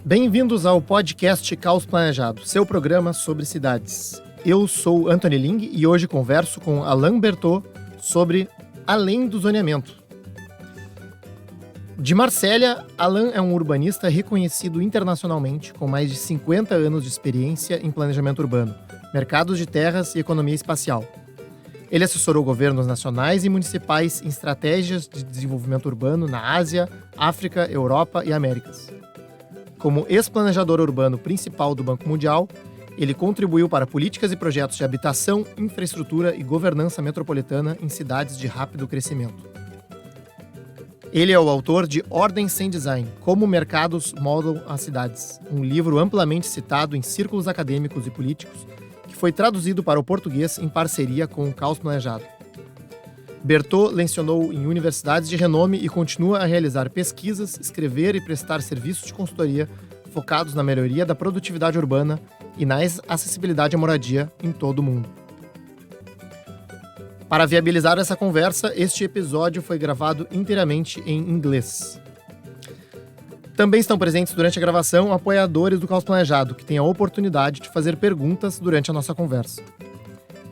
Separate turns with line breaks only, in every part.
Bem-vindos ao podcast Caos Planejado, seu programa sobre cidades. Eu sou Anthony Ling e hoje converso com Alain Bertaud sobre Além do zoneamento. De Marselha, Alain é um urbanista reconhecido internacionalmente, com mais de 50 anos de experiência em planejamento urbano, mercados de terras e economia espacial. Ele assessorou governos nacionais e municipais em estratégias de desenvolvimento urbano na Ásia, África, Europa e Américas. Como ex-Planejador Urbano Principal do Banco Mundial, ele contribuiu para políticas e projetos de habitação, infraestrutura e governança metropolitana em cidades de rápido crescimento. Ele é o autor de Ordem Sem Design, Como Mercados Moldam as Cidades, um livro amplamente citado em círculos acadêmicos e políticos, que foi traduzido para o português em parceria com o Caos Planejado. Bertaud lecionou em universidades de renome e continua a realizar pesquisas, escrever e prestar serviços de consultoria focados na melhoria da produtividade urbana e na acessibilidade à moradia em todo o mundo. Para viabilizar essa conversa, este episódio foi gravado inteiramente em inglês. Também estão presentes durante a gravação apoiadores do Caos Planejado, que têm a oportunidade de fazer perguntas durante a nossa conversa.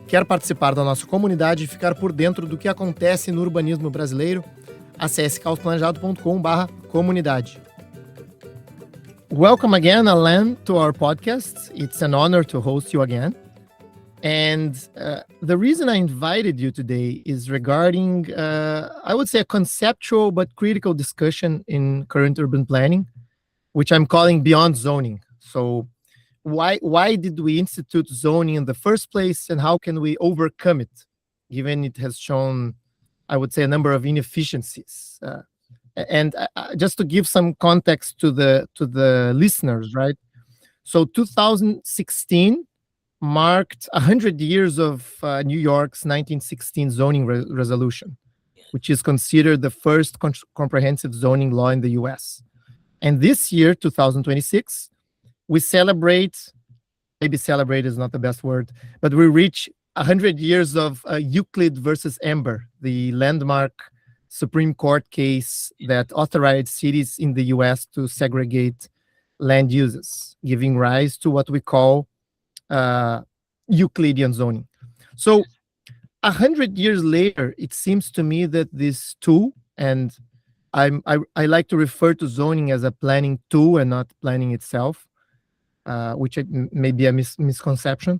Quer participar da nossa comunidade e ficar por dentro do que acontece no urbanismo brasileiro? Acesse caosplanejado.com/comunidade. Welcome again, Alain, to our podcast. It's an honor to host you again. And the reason I invited you today is regarding, I would say, a conceptual but critical discussion in current urban planning, which I'm calling beyond zoning. So why did we institute zoning in the first place, and how can we overcome it, given it has shown, I would say, a number of inefficiencies? And just to give some context to the listeners, right? So 2016 marked 100 years of New York's 1916 zoning resolution, which is considered the first comprehensive zoning law in the US. And this year, 2026, we celebrate, maybe celebrate is not the best word, but we reach 100 years of Euclid versus Amber, the landmark Supreme Court case that authorized cities in the US to segregate land uses, giving rise to what we call Euclidean zoning. So 100 years later, it seems to me that this tool, and I like to refer to zoning as a planning tool and not planning itself, which may be a misconception,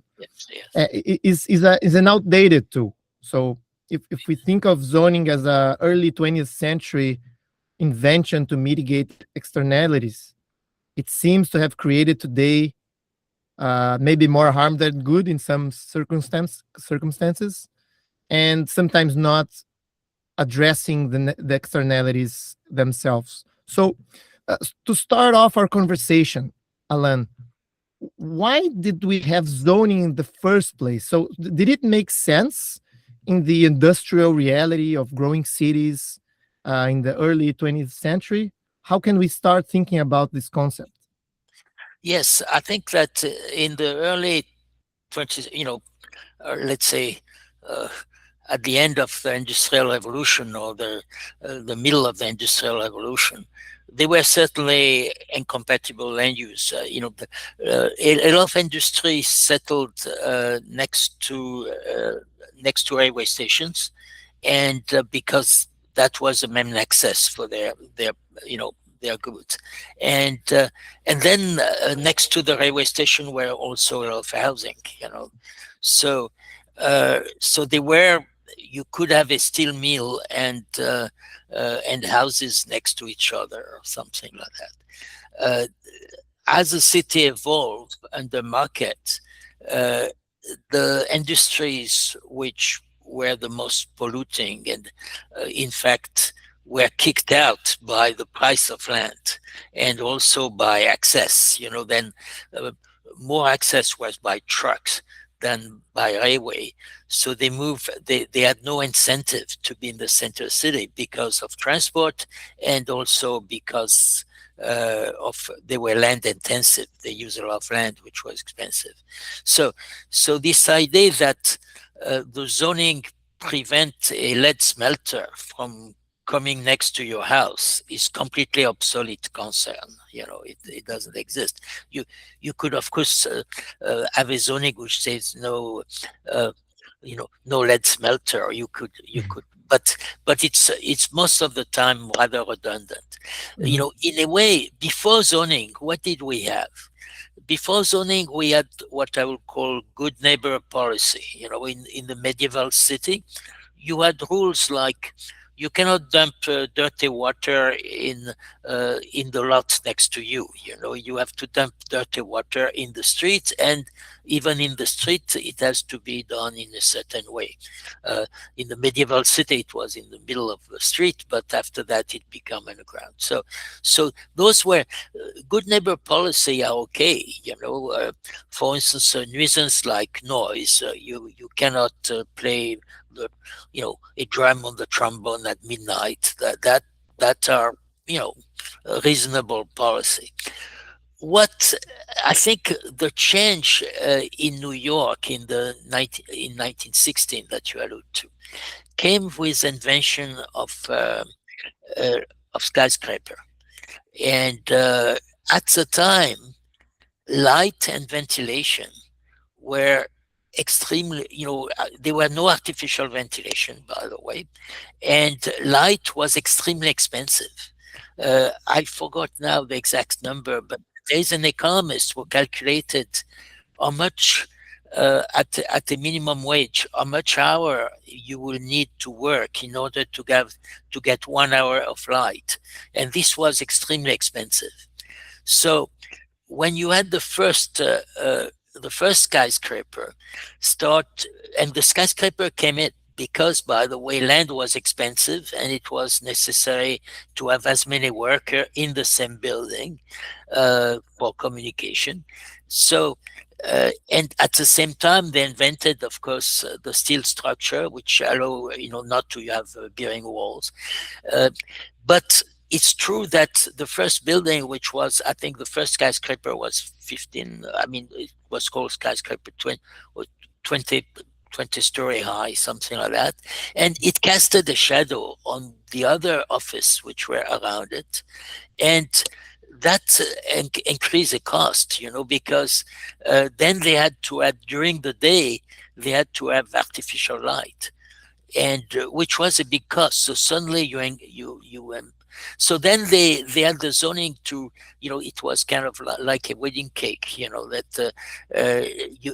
is an outdated tool. So if we think of zoning as a early 20th century invention to mitigate externalities, it seems to have created today maybe more harm than good in some circumstances, and sometimes not addressing the externalities themselves. So to start off our conversation, Alain, why did we have zoning in the first place? So did it make sense in the industrial reality of growing cities in the early 20th century? How can we start thinking about this concept?
Yes, I think that in the early 20s, let's say at the end of the Industrial Revolution or the middle of the Industrial Revolution, they were certainly incompatible land use. A lot of industry settled next to railway stations, and because that was the main access for their goods, and then next to the railway station were also a lot of housing. So they were. You could have a steel mill and houses next to each other or something like that. As the city evolved and the market, the industries which were the most polluting and in fact were kicked out by the price of land and also by access. Then more access was by trucks than by railway. So they moved, they had no incentive to be in the center city because of transport and also because they were land intensive. They used a lot of land, which was expensive. So this idea that the zoning prevent a lead smelter from coming next to your house is completely obsolete concern. It doesn't exist. You could, of course, have a zoning which says no, uh, no lead smelter. You could, but it's most of the time rather redundant.
Mhm.
In a way, before zoning, what did we have? Before zoning, we had what I would call good neighbor policy. In the medieval city, you had rules like you cannot dump dirty water in the lot next to you. You have to dump dirty water in the street, and even in the street, it has to be done in a certain way. Uh, in the medieval city, it was in the middle of the street, but after that, it became underground. So those were good neighbor policy are okay. For instance, a nuisance like noise, you cannot play the a drum on the trombone at midnight. That are a reasonable policy. What I think the change in New York in 1916 that you allude to came with invention uh, of skyscraper, and at the time, light and ventilation were extremely, there were no artificial ventilation, by the way, and light was extremely expensive. I forgot now the exact number, but there's an economist who calculated how much at the minimum wage, how much hour you will need to work in order to get 1 hour of light, and this was extremely expensive. So when you had the first skyscraper start, and the skyscraper came in because, by the way, land was expensive and it was necessary to have as many workers in the same building for communication. So, and at the same time, they invented, of course, the steel structure, which allow not to have bearing walls. Uh, but it's true that the first building, which was, I think, the first skyscraper was 15. I mean, it was called skyscraper 20, or 20 20-story high, something like that, and it casted a shadow on the other office which were around it, and that increased the cost, because then they had to add during the day they had to have artificial light, and which was a big cost. So suddenly so then they had the zoning to, it was kind of like a wedding cake, that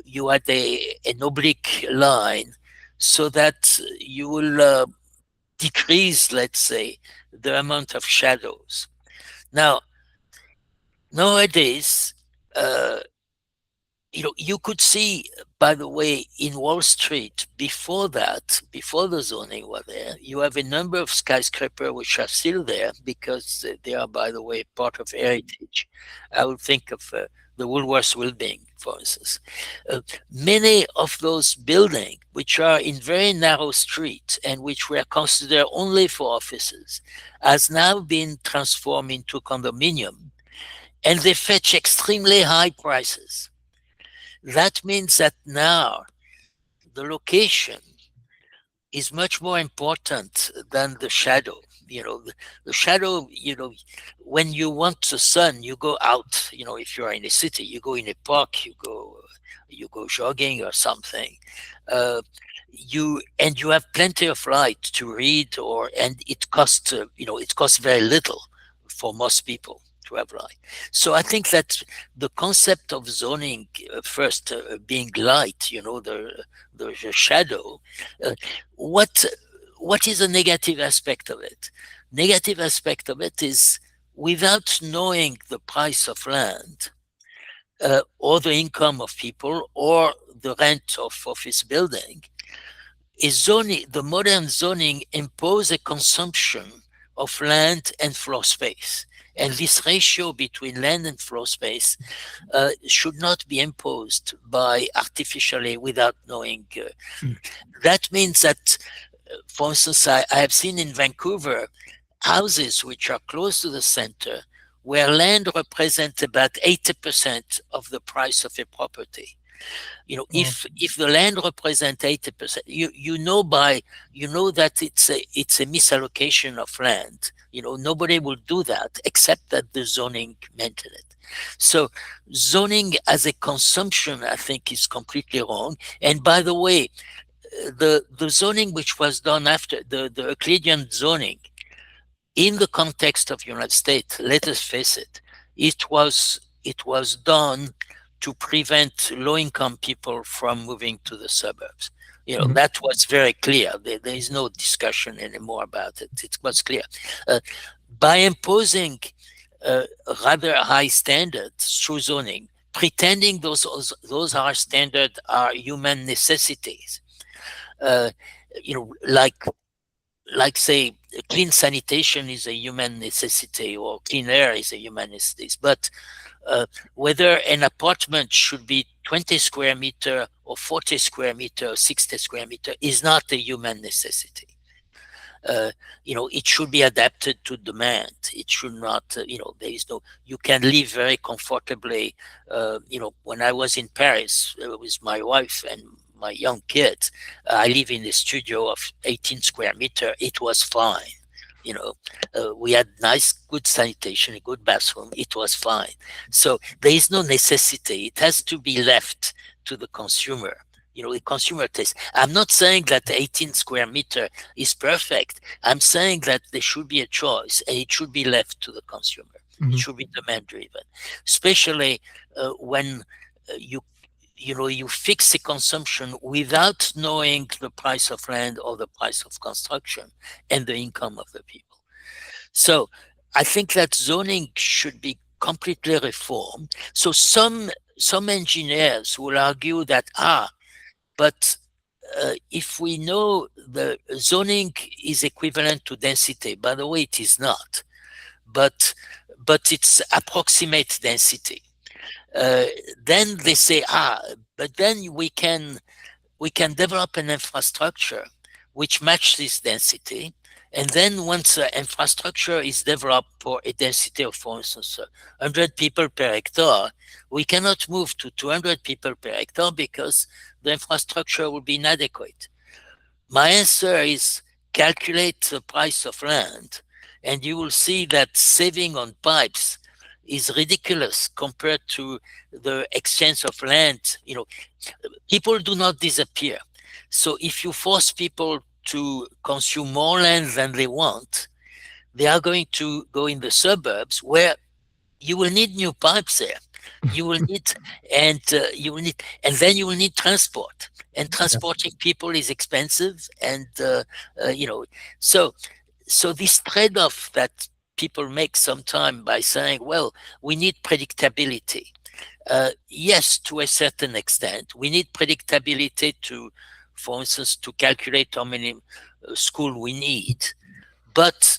you had an oblique line so that you will decrease, let's say, the amount of shadows. Now, nowadays, uh, you could see, by the way, in Wall Street, before that, before the zoning was there, you have a number of skyscrapers which are still there because they are, by the way, part of heritage. I would think of the Woolworths building, for instance. Many of those buildings, which are in very narrow streets and which were considered only for offices, has now been transformed into condominium, and they fetch extremely high prices. That means that now the location is much more important than the shadow. The shadow, when you want the sun, you go out, if you're in a city, you go in a park, you go jogging or something. Uh, you have plenty of light to read, and it costs very little for most people to have light. So I think that the concept of zoning, first being light, the shadow. Uh, what what is a negative aspect of it? Negative aspect of it is, without knowing the price of land, or the income of people, or the rent of office building, the modern zoning impose a consumption of land and floor space. And this ratio between land and floor space should not be imposed by artificially without knowing.
Mm.
That means that, for instance, I have seen in Vancouver houses which are close to the center where land represents about 80% of the price of a property.
Wow.
If the land represents 80%, you know that it's a misallocation of land. Nobody will do that except that the zoning maintain it. So zoning as a consumption, I think, is completely wrong. And by the way, the zoning which was done after the Euclidean zoning, in the context of United States, let us face it, it was done to prevent low-income people from moving to the suburbs.
Mhm.
That was very clear. There is no discussion anymore about it. It was clear. By imposing rather high standards through zoning, pretending those are standards are human necessities, uh, like say clean sanitation is a human necessity or clean air is a human necessity, but whether an apartment should be 20 square meter or 40 square meter or 60 square meter is not a human necessity. It should be adapted to demand. It should not, there is no, you can live very comfortably. When I was in Paris with my wife and my young kids, I live in a studio of 18 square meter. It was fine. We had nice, good sanitation, a good bathroom. It was fine. So there is no necessity. It has to be left to the consumer. The consumer taste. I'm not saying that 18 square meter is perfect. I'm saying that there should be a choice and it should be left to the consumer.
Mhm.
It should be demand driven, especially when you fix a consumption without knowing the price of land or the price of construction and the income of the people. So I think that zoning should be completely reformed. So some engineers will argue that but if we know the zoning is equivalent to density, by the way, it is not, but it's approximate density. Then they say, but then we can develop an infrastructure which matches this density. And then once infrastructure is developed for a density of, for instance, 100 people per hectare, we cannot move to 200 people per hectare because the infrastructure will be inadequate. My answer is calculate the price of land, and you will see that saving on pipes is ridiculous compared to the exchange of land. People do not disappear. So if you force people to consume more land than they want, they are going to go in the suburbs where you will need new pipes there. You will need, and then you will need transport. And transporting people is expensive, and so this trade-off that people make sometime by saying, well, we need predictability. Yes, to a certain extent, we need predictability for instance, to calculate how many school we need. But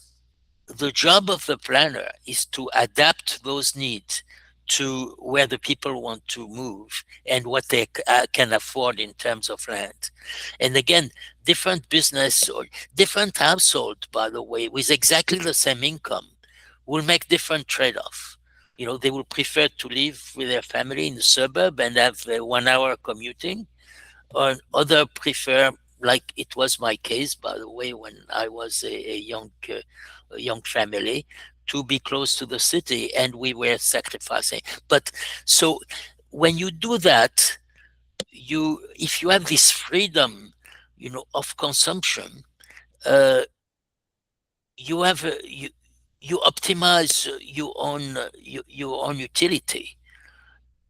the job of the planner is to adapt those needs to where the people want to move and what they can afford in terms of land. And again, different business or different household, by the way, with exactly the same income will make different trade-off. They will prefer to live with their family in the suburb and have 1 hour commuting, or other prefer, like it was my case, by the way, when I was a young family, to be close to the city, and we were sacrificing. But so when you do that, if you have this freedom, of consumption, you have you optimize your own utility.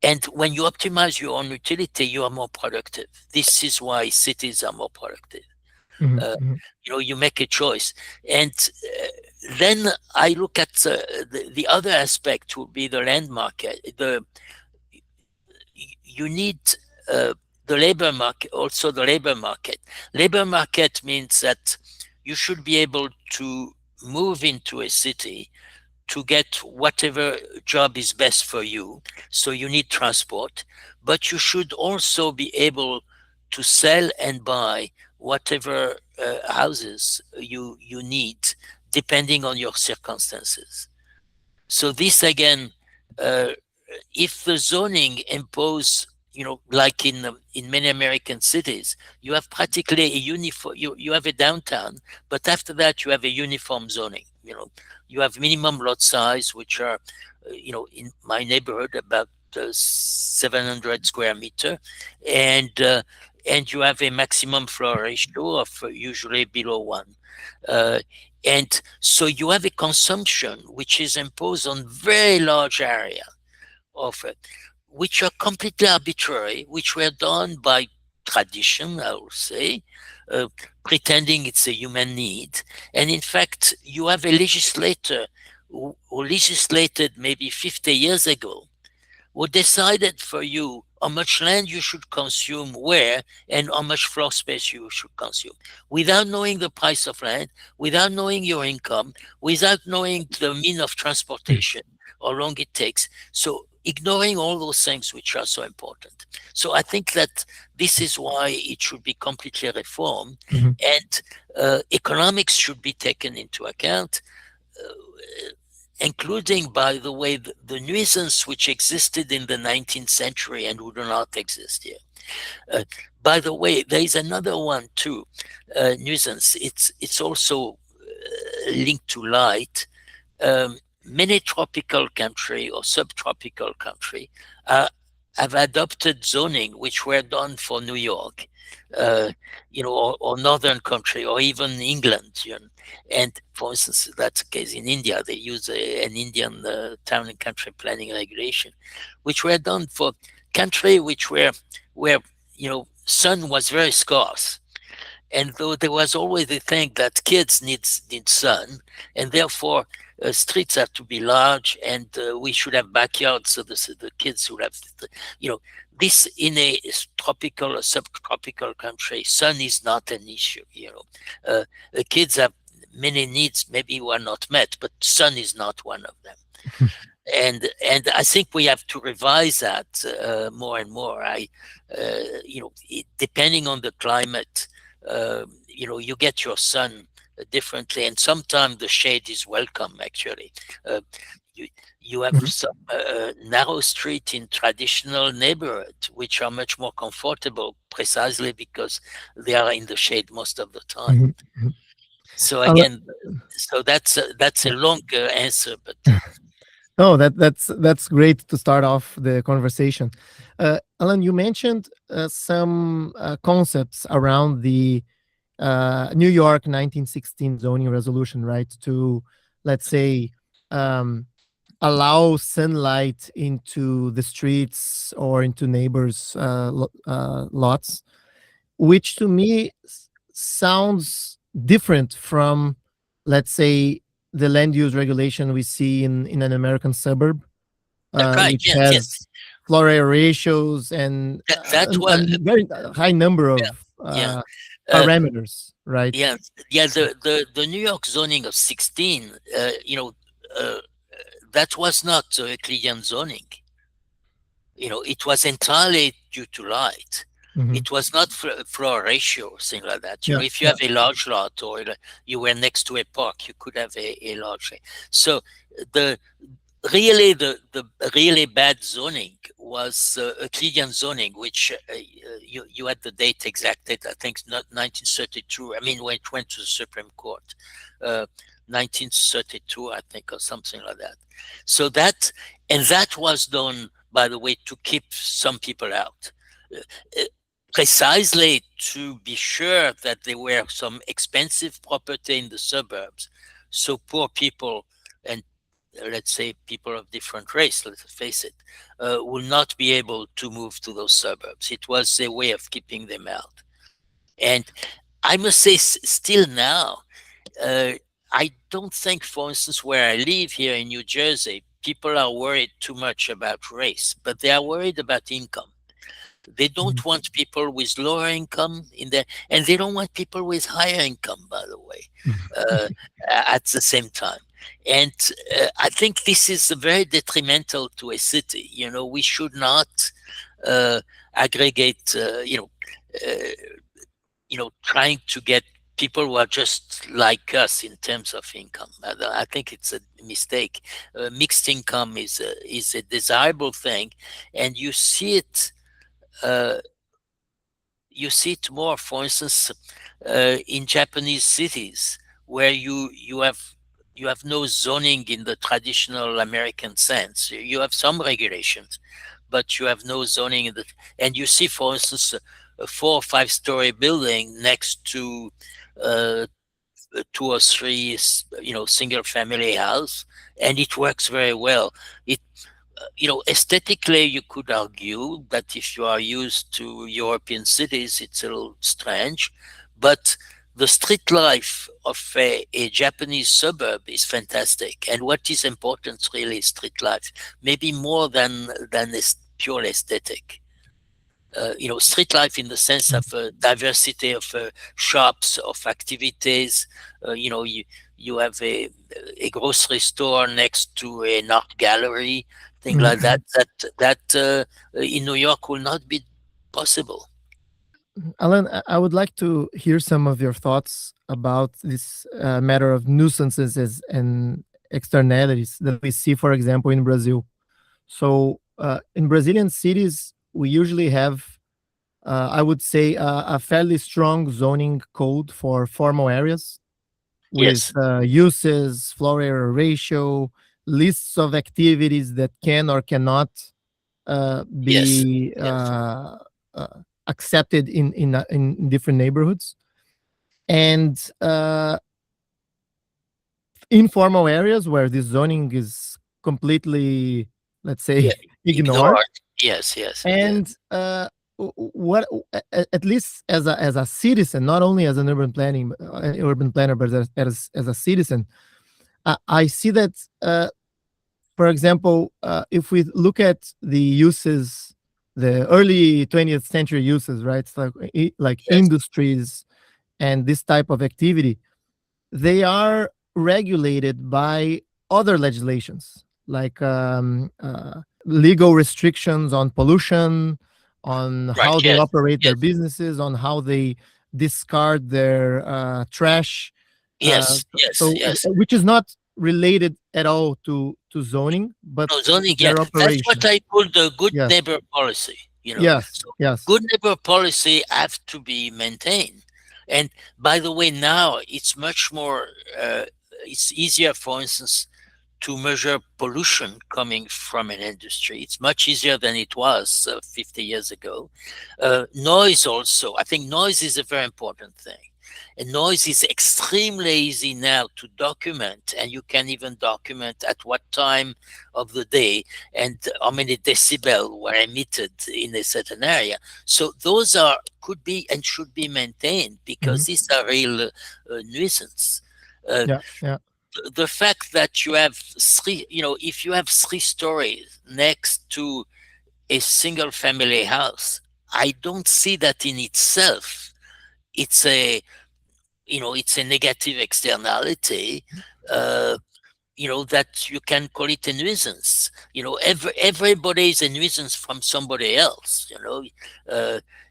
And when you optimize your own utility, you are more productive. This is why cities are more productive.
Mhm.
Uh,
Mhm.
you make a choice. And then I look at the other aspect would be the land market. You need the labor market, also the labor market. Labor market means that you should be able to move into a city to get whatever job is best for you. So you need transport, but you should also be able to sell and buy whatever houses you need, depending on your circumstances. So this again, uh, if the zoning impose like in many American cities, you have practically a uniform. You have a downtown, but after that, you have a uniform zoning. You have minimum lot size, which are, in my neighborhood about 700 square meter, and you have a maximum floor ratio of usually below one. Uh, and so you have a consumption which is imposed on very large area of which are completely arbitrary, which were done by tradition, I would say, uh, pretending it's a human need. And in fact, you have a legislator who legislated maybe 50 years ago, who decided for you how much land you should consume where and how much floor space you should consume, without knowing the price of land, without knowing your income, without knowing the mean of transportation, how long it takes. So ignoring all those things which are so important. So I think that this is why it should be completely reformed,
Mhm.
and economics should be taken into account, including, by the way, the nuisance which existed in the 19th century and who do not exist here. By the way, there is another one too, nuisance. It's also linked to light. Many tropical country or subtropical country have adopted zoning which were done for New York, or northern country, or even England. And for instance, that's the case in India. They use an Indian town and country planning regulation, which were done for country which where sun was very scarce. And though there was always the thing that kids need sun, and therefore streets have to be large, and we should have backyards so the kids would have, this in a tropical or subtropical country, sun is not an issue. The kids have many needs, maybe who are not met, but sun is not one of them. And I think we have to revise that more and more. Depending on the climate, you get your sun differently, and sometimes the shade is welcome. Actually, you have
Mhm.
some narrow street in traditional neighborhood which are much more comfortable, precisely because they are in the shade most of the time.
Mhm. Mhm.
So
Ale-
again, so that's a
yeah.
long answer, but
Oh, that's great to start off the conversation. Alan, you mentioned some concepts around the New York 1916 zoning resolution, right? To, let's say, um, allow sunlight into the streets or into neighbors' lots, which to me sounds different from, let's say, the land use regulation we see in an American suburb,
right,
which
yes, yes.
has floor area ratios and
That
a
was
very high number of
yeah. Uh,
parameters, right?
yeah, yeah. The New York zoning of 16, uh, that was not Euclidean zoning. It was entirely due to light.
Mhm.
It was not floor ratio or thing like that.
Yeah,
If you
yeah.
have a large lot, or you were next to a park, you could have a large. So the really the really bad zoning was Euclidean zoning, which you had the date exacted. I think not 1932. I mean, when it went to the Supreme Court, 1932, I think, or something like that. So that was done, by the way, to keep some people out, uh, precisely to be sure that there were some expensive property in the suburbs, so poor people and let's say people of different race, let's face it, will not be able to move to those suburbs. It was a way of keeping them out. And I must say, still now, uh, I don't think, for instance, where I live here in New Jersey, people are worried too much about race, but they are worried about income. They
Mhm.
don't want people with lower income in there, and they don't want people with higher income, by the way, uh, at the same time. And I think this is very detrimental to a city. We should not uh, aggregate, trying to get people who are just like us in terms of income. I think it's a mistake. Mixed income is a desirable thing, and you see it you see it more, for instance, in Japanese cities where you have no zoning in the traditional American sense. You have some regulations, but you have no zoning and you see, for instance, a 4 or 5 story building next to uh, 2 or 3, single family house, and it works very well. It aesthetically, you could argue that if you are used to European cities, it's a little strange, but the street life of a Japanese suburb is fantastic. And what is important really is street life, maybe more than this pure aesthetic. Street life in the sense of diversity of shops, of activities. You have a grocery store next to an art gallery, thing like that. That in New York will not be possible.
Alain, I would like to hear some of your thoughts about this matter of nuisances and externalities that we see, for example, in Brazil. So, in Brazilian cities, we usually have, I would say, a fairly strong zoning code for formal areas with
Yes.
uses, floor area ratio, lists of activities that can or cannot
Yes.
be
Yes.
accepted in different neighborhoods, and informal areas where this zoning is completely, let's say,
Yeah.
ignored.
Ignored. Yes. Yes. Yes.
And what, at least as a citizen, not only as an urban planner, but as a citizen, I see that, for example, if we look at the uses, the early 20th century uses, right? It's like
Yes.
industries and this type of activity, they are regulated by other legislations, like legal restrictions on pollution, on
Right.
how they
Yes.
operate their
Yes.
businesses, on how they discard their trash.
Yes. Yes.
So,
Yes.
which is not related at all to zoning, but
No, zoning, yeah.
their
That's what
operation.
I call the good
Yes,
neighbor policy.
yes,
So
yes.
good neighbor policy have to be maintained. And by the way, now it's much more, it's easier, for instance, to measure pollution coming from an industry. It's much easier than it was 50 years ago. Noise also, I think noise is a very important thing. And noise is extremely easy now to document, and you can even document at what time of the day and how many decibel were emitted in a certain area. So those could be and should be maintained because these are real nuisance. Uh,
Yeah, yeah.
the fact that you have if you have 3 stories next to a single family house, I don't see that in itself. It's a negative externality, that you can call it a nuisance. Everybody is a nuisance from somebody else.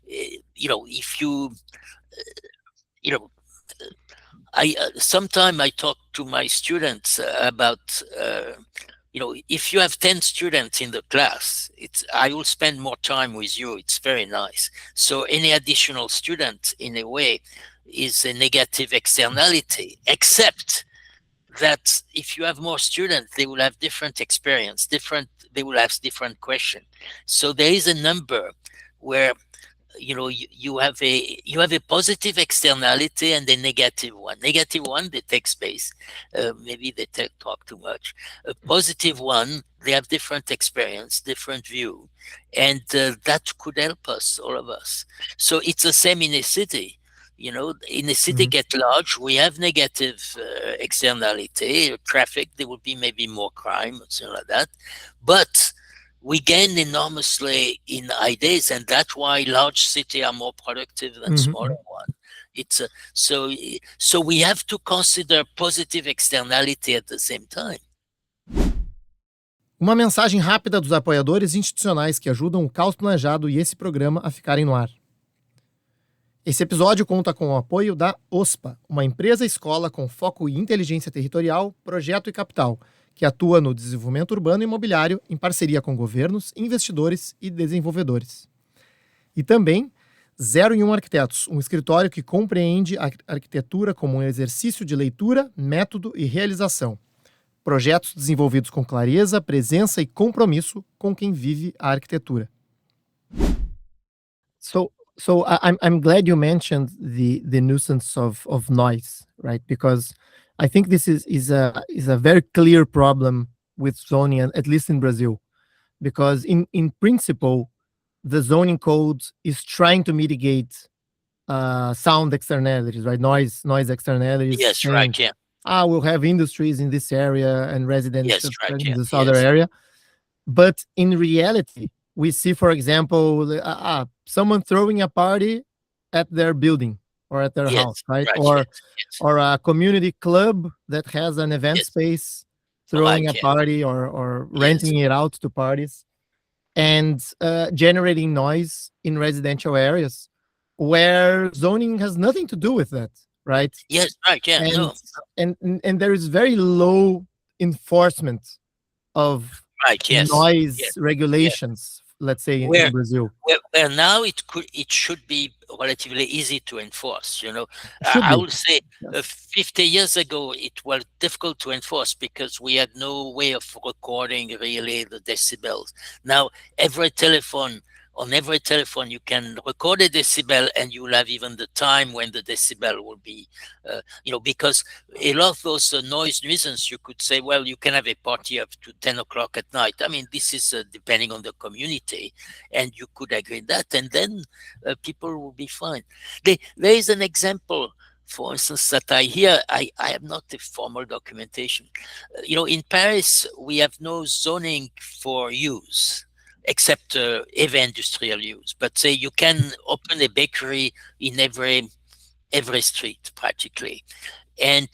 If you know I sometime I talk to my students about if you have 10 students in the class, I will spend more time with you. It's very nice. So any additional student, in a way, is a negative externality, except that if you have more students, they will have different experience, they will ask different questions. So there is a number where you have a positive externality and a negative one. Negative one, they take space, maybe they talk too much. A positive one, they have different experience, different view, and that could help us, all of us. So it's the same in a city. In a city get large, we have negative externality, traffic, there will be maybe more crime or something like that, but we gain enormously in ideas, and that's why large cities are more productive than smaller ones. It's so we have to consider positive externality at the same time.
Uma mensagem rápida dos apoiadores institucionais que ajudam o Caos Planejado e esse programa a ficarem no ar. Esse episódio conta com o apoio da OSPA, uma empresa-escola com foco em inteligência territorial, projeto e capital, que atua no desenvolvimento urbano e imobiliário em parceria com governos, investidores e desenvolvedores. E também 0 em 1 Arquitetos, um escritório que compreende a arquitetura como um exercício de leitura, método e realização. Projetos desenvolvidos com clareza, presença e compromisso com quem vive a arquitetura. So I'm glad you mentioned the nuisance of noise, right? Because I think this is a very clear problem with zoning, at least in Brazil, because in principle, the zoning code is trying to mitigate sound externalities, right? Noise externalities.
Yes,
saying,
right, yeah.
We'll have industries in this area and residents
Yes, right,
in
yeah.
this other
Yes.
area. But in reality, we see, for example, someone throwing a party at their building or at their
Yes,
house, right?
right,
Or
yes, yes,
or a community club that has an event
yes,
space throwing
right,
a
yeah.
party or
Yes,
renting it out to parties and generating noise in residential areas where zoning has nothing to do with that, right?
yes, right, yeah,
And
no,
and there is very low enforcement of
right, yes,
noise
yes, yeah.
regulations, let's say in
Where
Brazil.
where now it should be relatively easy to enforce, you know.
Should
I
be.
would say
Yes.
50 years ago it was difficult to enforce because we had no way of recording really the decibels. Now on every telephone you can record a decibel, and you will have even the time when the decibel will be, because a lot of those noise nuisance, you could say, well, you can have a party up to 10 o'clock at night. I mean, this is depending on the community, and you could agree that, and then people will be fine. There is an example, for instance, that I hear. I have not the formal documentation. In Paris, we have no zoning for use except heavy industrial use. But say you can open a bakery in every street practically, and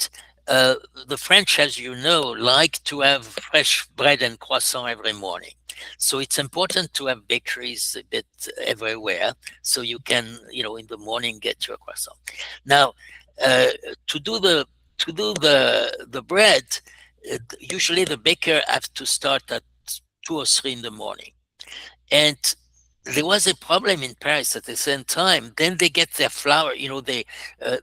the French, as you know, like to have fresh bread and croissant every morning. So it's important to have bakeries a bit everywhere, so you can, in the morning get your croissant. Now, to do the bread, usually the baker have to start at 2 or 3 in the morning, and there was a problem in Paris at the same time. Then they get their flour,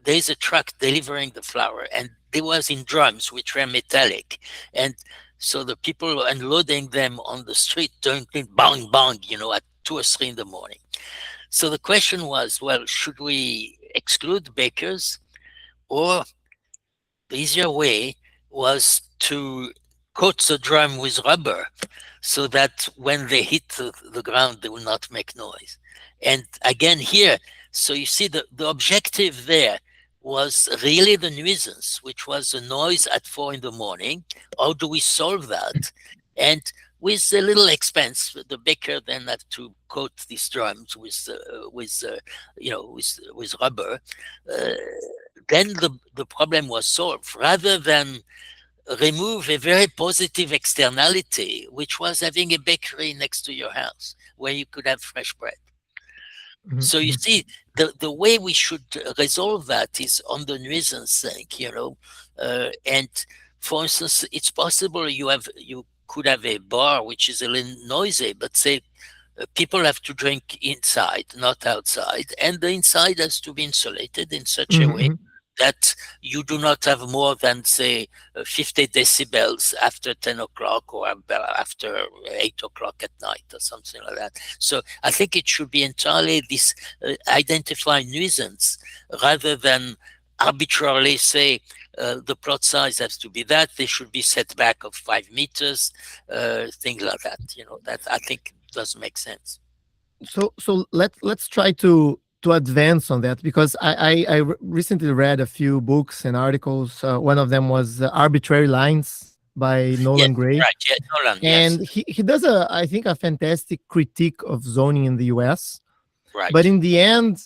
there's a truck delivering the flour, and they was in drums which were metallic, and so the people unloading them on the street doing bang bang, at 2 or 3 in the morning. So the question was, well, should we exclude bakers, or the easier way was to coat the drum with rubber so that when they hit the ground, they will not make noise. And again here, so you see the objective there was really the nuisance, which was the noise at 4 in the morning. How do we solve that? And with a little expense, the baker then had to coat these drums with rubber. Then the problem was solved, rather than remove a very positive externality, which was having a bakery next to your house where you could have fresh bread.
Mhm,
So you
mhm.
see, the way we should resolve that is on the nuisance thing, and for instance, it's possible you could have a bar which is a little noisy, but say people have to drink inside, not outside, and the inside has to be insulated in such a
Mhm,
way
mhm.
that you do not have more than, say, 50 decibels after 10 o'clock or after 8 o'clock at night or something like that. So I think it should be entirely this identify nuisance, rather than arbitrarily say the plot size has to be that, they should be set back of 5 meters, things like that. That I think does make sense.
So let's try to advance on that, because I recently read a few books and articles. One of them was Arbitrary Lines by
Yes,
Nolan Gray,
right. Yeah, Nolan. Yes,
and he does I think a fantastic critique of zoning in the US. But
right.
in the end,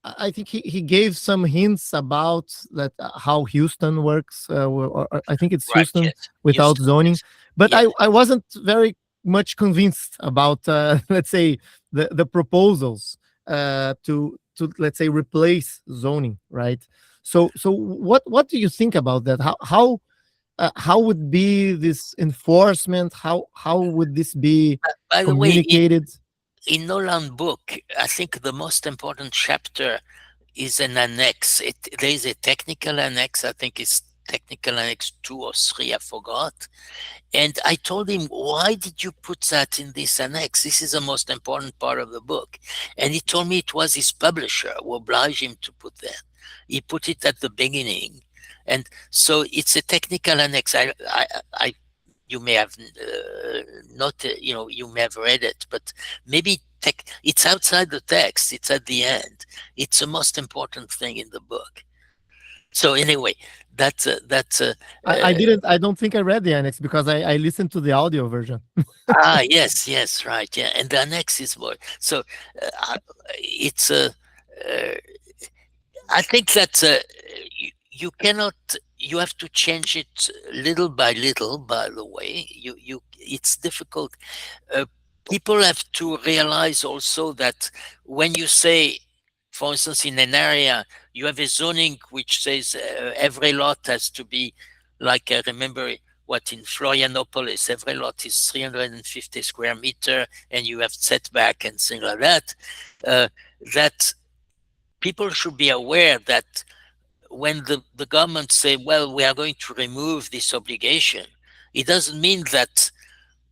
I think he gave some hints about that, how Houston works. Or I think it's
Right.
Houston
Yes.
without
Houston.
zoning.
Yes.
But
Yeah.
I wasn't very much convinced about let's say the proposals to let's say replace zoning, right? So what do you think about that? How would be this enforcement? How would this be
By the way,
communicated?
in Nolan book, I think the most important chapter is an annex. There is a technical annex. I think it's technical annex 2 or 3. I forgot. And I told him, why did you put that in this annex? This is the most important part of the book. And he told me it was his publisher who obliged him to put that. He put it at the beginning. And so it's a technical annex. You may have not, you may have read it, but maybe it's outside the text. It's at the end. It's the most important thing in the book. So anyway,
I don't think I read the annex because I listened to the audio version.
Yes, right, yeah, and the annex is more. So it's a. I think that you cannot. You have to change it little by little. By the way, it's difficult. People have to realize also that when you say, for instance, in an area, you have a zoning which says every lot has to be, like I remember what in Florianopolis, every lot is 350 square meter, and you have setback and things like that. That people should be aware that when the government say, well, we are going to remove this obligation, it doesn't mean that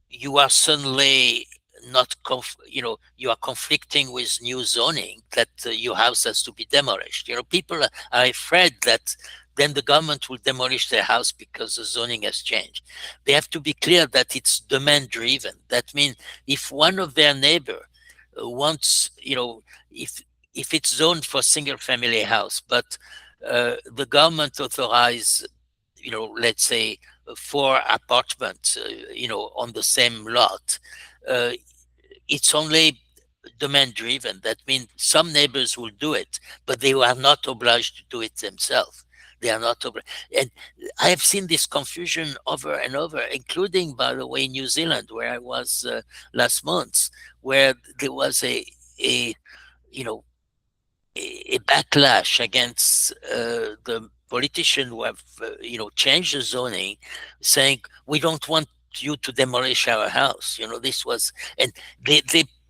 you are suddenly not, you are conflicting with new zoning, that your house has to be demolished. People are afraid that then the government will demolish their house because the zoning has changed. They have to be clear that it's demand driven. That means if one of their neighbor wants, if it's zoned for single family house, but the government authorize, let's say 4 apartments, on the same lot, it's only demand driven. That means some neighbors will do it, but they are not obliged to do it themselves. They are not obliged. And I have seen this confusion over and over, including, by the way, New Zealand, where I was last month, where there was a backlash against the politicians who have changed the zoning, saying we don't want you to demolish our house. This was, and they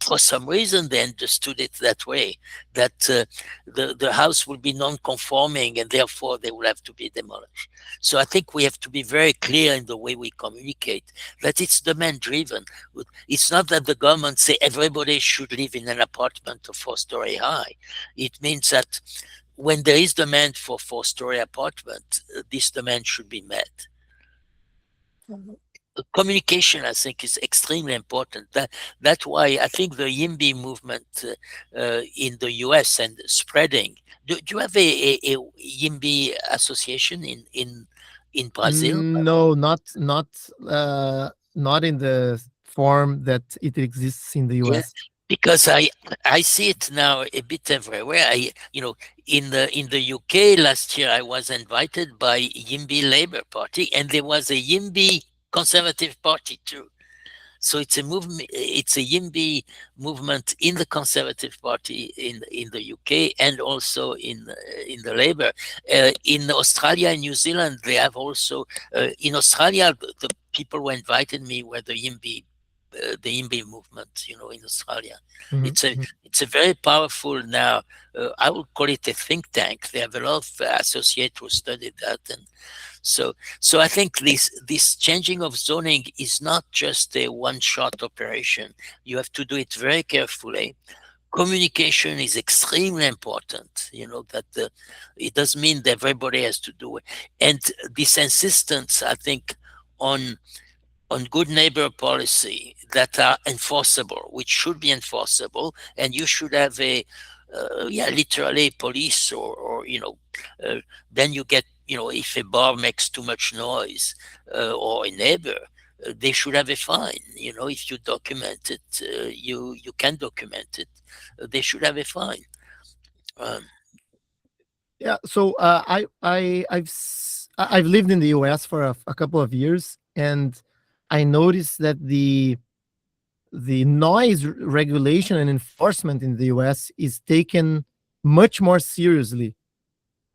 for some reason they understood it that way, that the house will be non-conforming and therefore they will have to be demolished. So I think we have to be very clear in the way we communicate that it's demand driven. It's not that the government say everybody should live in an apartment of 4-story high. It means that when there is demand for 4-story apartment, this demand should be met. Communication, I think, is extremely important. That's why I think the YIMBY movement in the US and spreading. Do you have a YIMBY association in Brazil?
No, not in the form that it exists in the US.
Yes, because I see it now a bit everywhere. In the UK last year, I was invited by YIMBY Labour Party, and there was a YIMBY Conservative Party too. So it's a movement. It's a YIMBY movement in the Conservative Party in the UK and also in the Labour. In Australia and New Zealand, they have also. In Australia, the people who invited me were the YIMBY movement. In Australia, it's a very powerful now. I would call it a think tank. They have a lot of associates who studied that, and so I think this changing of zoning is not just a one-shot operation. You have to do it very carefully. Communication is extremely important. That it doesn't mean that everybody has to do it, and this insistence, I think, on good neighbor policy that are enforceable, which should be enforceable, and you should have literally police or then you get, if a bar makes too much noise or a neighbor, they should have a fine. If you document it, you can document it. They should have a fine.
Yeah. So I've lived in the US for a couple of years, and I noticed that the noise regulation and enforcement in the US is taken much more seriously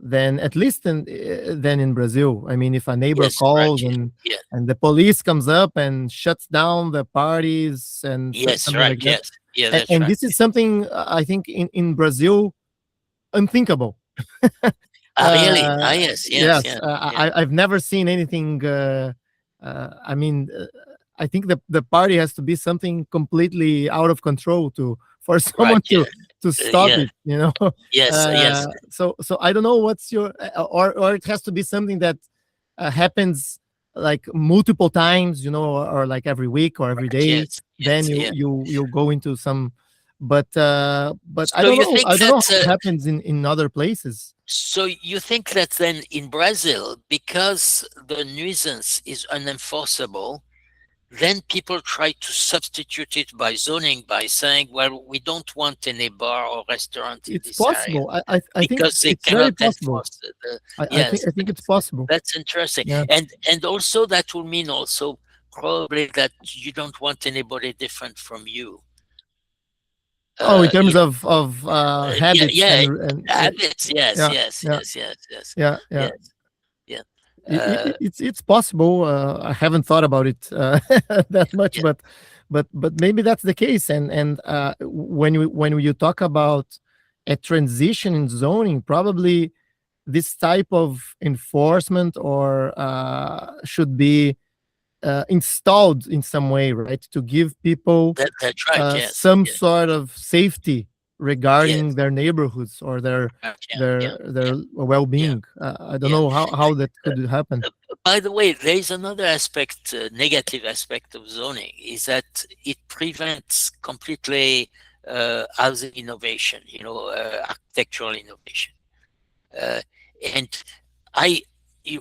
than, at least than in Brazil. I mean, if a neighbor calls and the police comes up and shuts down the parties and
yes, right,
like
yes. Yeah,
and,
that's
and
right.
this is something I think in Brazil unthinkable.
Really? Yes, yes,
Yes,
yes, yeah.
I've never seen anything. I mean, I think the party has to be something completely out of control to for
Right,
someone
yeah,
to stop
yeah,
it. You know.
yes, yes.
So I don't know what's your or it has to be something that happens like multiple times, or like every week or every
Right,
day.
yes,
Then
yes,
you
yeah.
you you go into some, but I
So
don't
you
know.
think
I don't know
that
how it happens in other places.
then in Brazil, because the nuisance is unenforceable, then people try to substitute it by zoning by saying, well, we don't want any bar or restaurant in
It's
this area
possible. I think
because they
it's very
cannot
possible.
enforce it.
I think
Yes,
I think it's possible.
that's interesting.
Yeah.
And also that will mean also probably that you don't want anybody different from you.
Oh, in terms
You
of
Yeah,
habits
yeah,
and
habits. Yes,
yeah,
yes,
yeah,
yes, yes, yes,
yeah, yeah.
yes, yeah. Uh,
It's possible. I haven't thought about it that much,
yeah,
but maybe that's the case. And when you talk about a transition in zoning, probably this type of enforcement or should be installed in some way, right, to give people
that's right. Yes,
some
yes,
sort of safety regarding
yes.
their neighborhoods or their
Right, yeah,
their
yeah,
their
yeah, yeah,
well-being. I don't
yeah.
know how that could happen.
By the way, there is another aspect, negative aspect of zoning, is that it prevents completely housing innovation, architectural innovation. Uh, and I,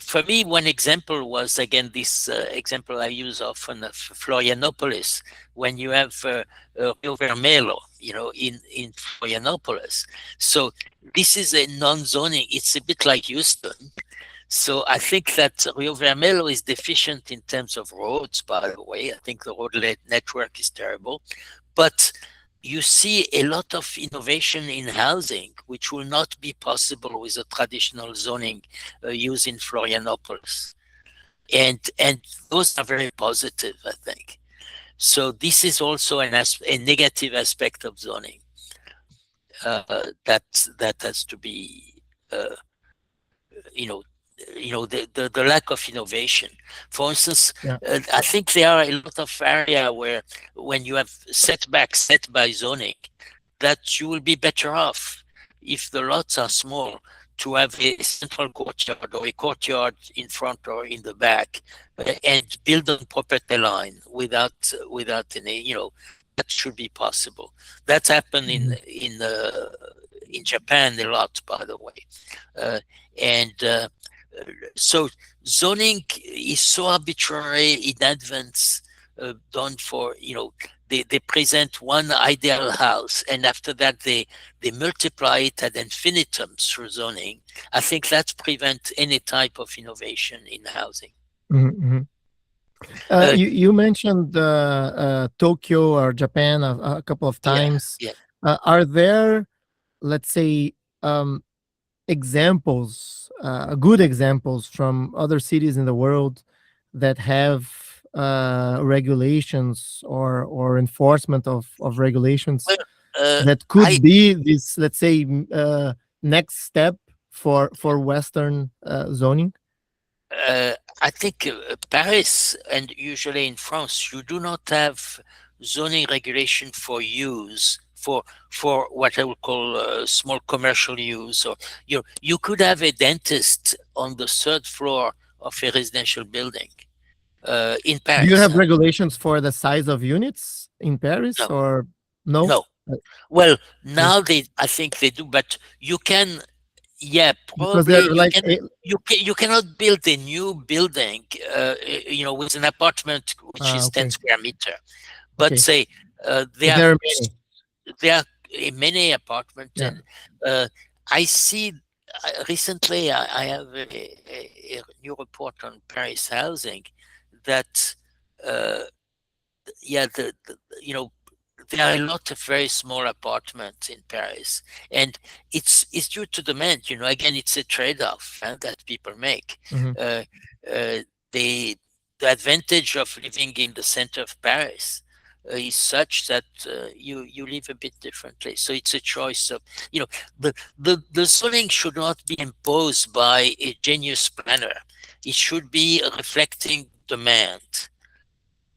for me, one example was again this example I use often of Florianopolis, when you have Rio Vermelho, in Florianopolis. So this is a non-zoning. It's a bit like Houston. So I think that Rio Vermelho is deficient in terms of roads, by the way. I think the road network is terrible. But you see a lot of innovation in housing, which will not be possible with a traditional zoning used in Florianopolis. And those are very positive, I think. So this is also a negative aspect of zoning that has to be uh, you know the lack of innovation. For instance,
Yeah.
I think there are a lot of area where when you have setbacks set by zoning, that you will be better off if the lots are small to have a central courtyard or a courtyard in front or in the back, and build on property line without any, that should be possible. That's happened
Mhm.
in Japan a lot, by the way. And so zoning is so arbitrary in advance, done for, they present one ideal house, and after that they multiply it ad infinitum through zoning. I think that prevents any type of innovation in housing.
Mhm, mhm.
Uh,
You mentioned Tokyo or Japan a couple of
yeah,
times.
yeah.
Are there, let's say, um, examples, good examples from other cities in the world that have regulations or enforcement of regulations
Well, uh,
that
I
could be this, let's say, next step for Western zoning?
Uh, I think Paris and usually in France, you do not have zoning regulation for use for what I would call small commercial use. Or you could have a dentist on the third floor of a residential building in
Do you
Paris.
have
Huh?
regulations for the size of units in Paris
No,
or no?
no.
Uh,
Well,
Okay.
now I think they do, but you can. Yeah,
Because they're
probably
like
you cannot build a new building, with an apartment which is 10
okay,
square meter. But
okay.
say
But there are many.
there are many apartments,
Yeah.
and I see recently I have a new report on Paris housing that uh, yeah the there are a lot of very small apartments in Paris, and it's due to demand. Again, it's a trade-off that people make.
Mhm.
Uh, uh, the advantage of living in the center of Paris is such that you live a bit differently. So it's a choice of, the zoning should not be imposed by a genius planner. It should be reflecting demand.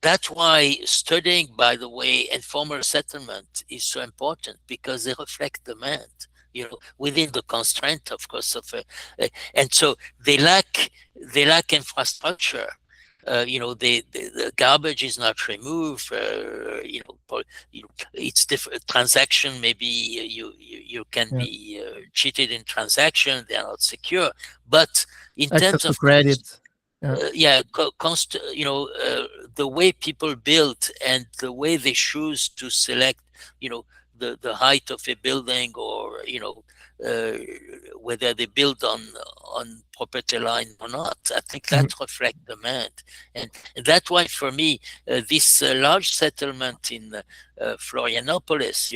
That's why studying, by the way, informal settlement is so important, because they reflect demand, within the constraint, of course, and so they lack infrastructure. The garbage is not removed. It's different transaction. Maybe you can
Yeah.
be cheated in transaction. They are not secure. But in
Access
terms
to
of
credit.
the way people build and the way they choose to select, the height of a building, or whether they build on property line or not. I think that reflects demand, and that's why for me this large settlement in Florianopolis,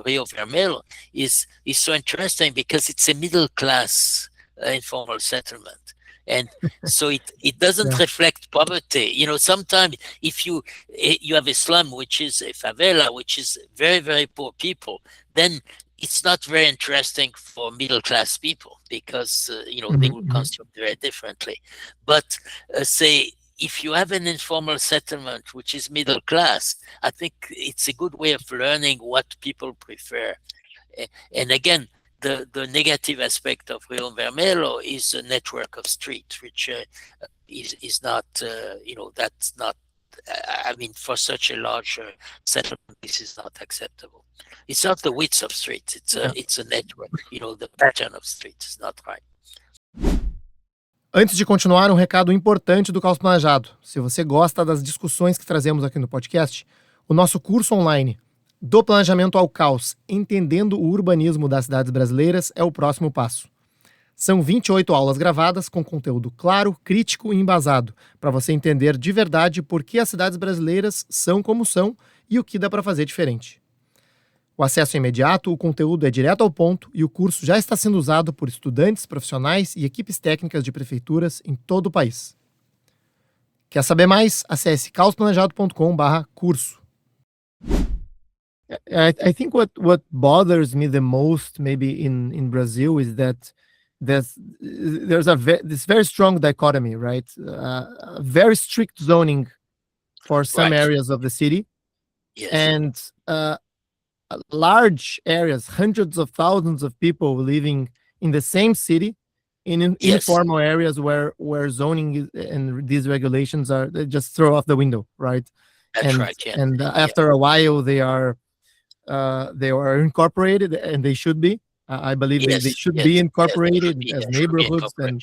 Rio Vermelho, is so interesting, because it's a middle class informal settlement. And so it doesn't
Yeah.
reflect poverty. Sometimes if you have a slum, which is a favela, which is very, very poor people, then it's not very interesting for middle class people, because they will consume very differently. But say if you have an informal settlement which is middle class, I think it's a good way of learning what people prefer. And again, the negative aspect of Rio Vermelho is a network of streets, which is not, that's not, I mean, for such a large settlement, this is not acceptable. It's not the width of streets, it's a network, the pattern of streets is not right.
Antes de continuar, um recado importante do Caos Planejado. Se você gosta das discussões que trazemos aqui no podcast, o nosso curso online Do Planejamento ao Caos, Entendendo o Urbanismo das Cidades Brasileiras, é o próximo passo. São 28 aulas gravadas com conteúdo claro, crítico e embasado, para você entender de verdade por que as cidades brasileiras são como são e o que dá para fazer diferente. O acesso é imediato, o conteúdo é direto ao ponto e o curso já está sendo usado por estudantes, profissionais e equipes técnicas de prefeituras em todo o país. Quer saber mais? Acesse caosplanejado.com/curso. I think what bothers me the most, maybe in Brazil, is that there's this very strong dichotomy, right? Very strict zoning for some areas of the city,
Yes.
and large areas, hundreds of thousands of people living in the same city, in informal areas where zoning and these regulations they just throw off the window, right?
That's right. Yeah.
And after a while, they are incorporated, and they should be. I believe they should be incorporated as neighborhoods and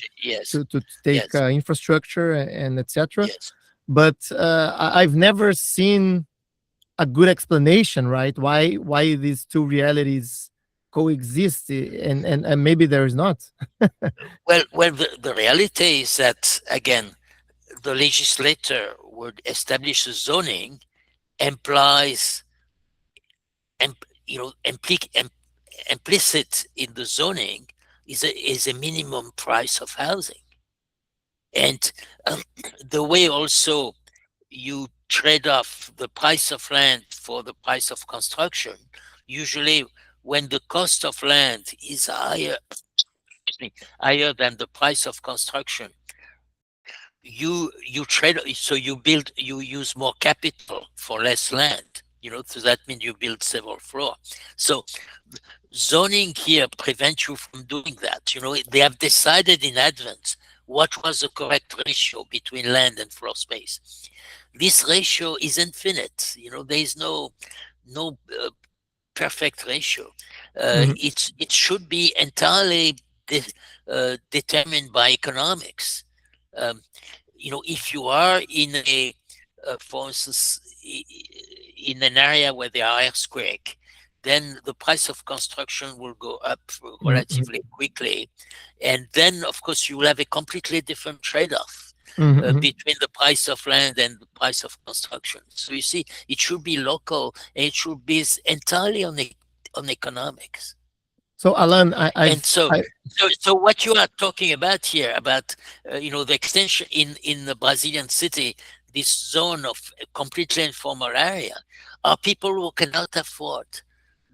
to take infrastructure and etc.
Yes.
But I've never seen a good explanation, right? Why these two realities coexist, and maybe there is not.
Well, the reality is that, again, the legislator would establish a zoning implies, implicit in the zoning is a minimum price of housing, and the way also you trade off the price of land for the price of construction. Usually, when the cost of land is higher than the price of construction, you trade. So you use more capital for less land. So that means you build several floors. So zoning here prevents you from doing that. They have decided in advance what was the correct ratio between land and floor space. This ratio is infinite. There is no perfect ratio. It should be entirely determined by economics. If you are in for instance, in an area where there are earthquakes, then the price of construction will go up relatively quickly. And then, of course, you will have a completely different trade-off between the price of land and the price of construction. So you see, it should be local, and it should be entirely on economics.
So, Alain,
so what you are talking about here, about the extension in the Brazilian city, this zone of completely informal area are people who cannot afford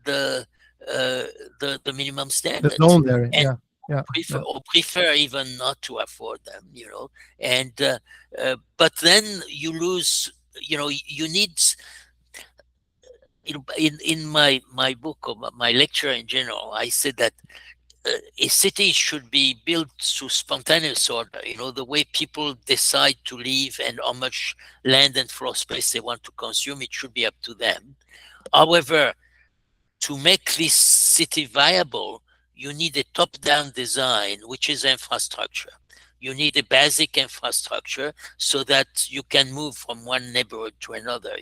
the the minimum
The
standards,
zone there.
and
Yeah. Yeah. Yeah.
prefer even not to afford them, and but then you lose, you need, in my book, or my lecture in general, I said that a city should be built through spontaneous order, the way people decide to live and how much land and floor space they want to consume. It should be up to them. However, to make this city viable, you need a top-down design, which is infrastructure. You need a basic infrastructure so that you can move from one neighborhood to another.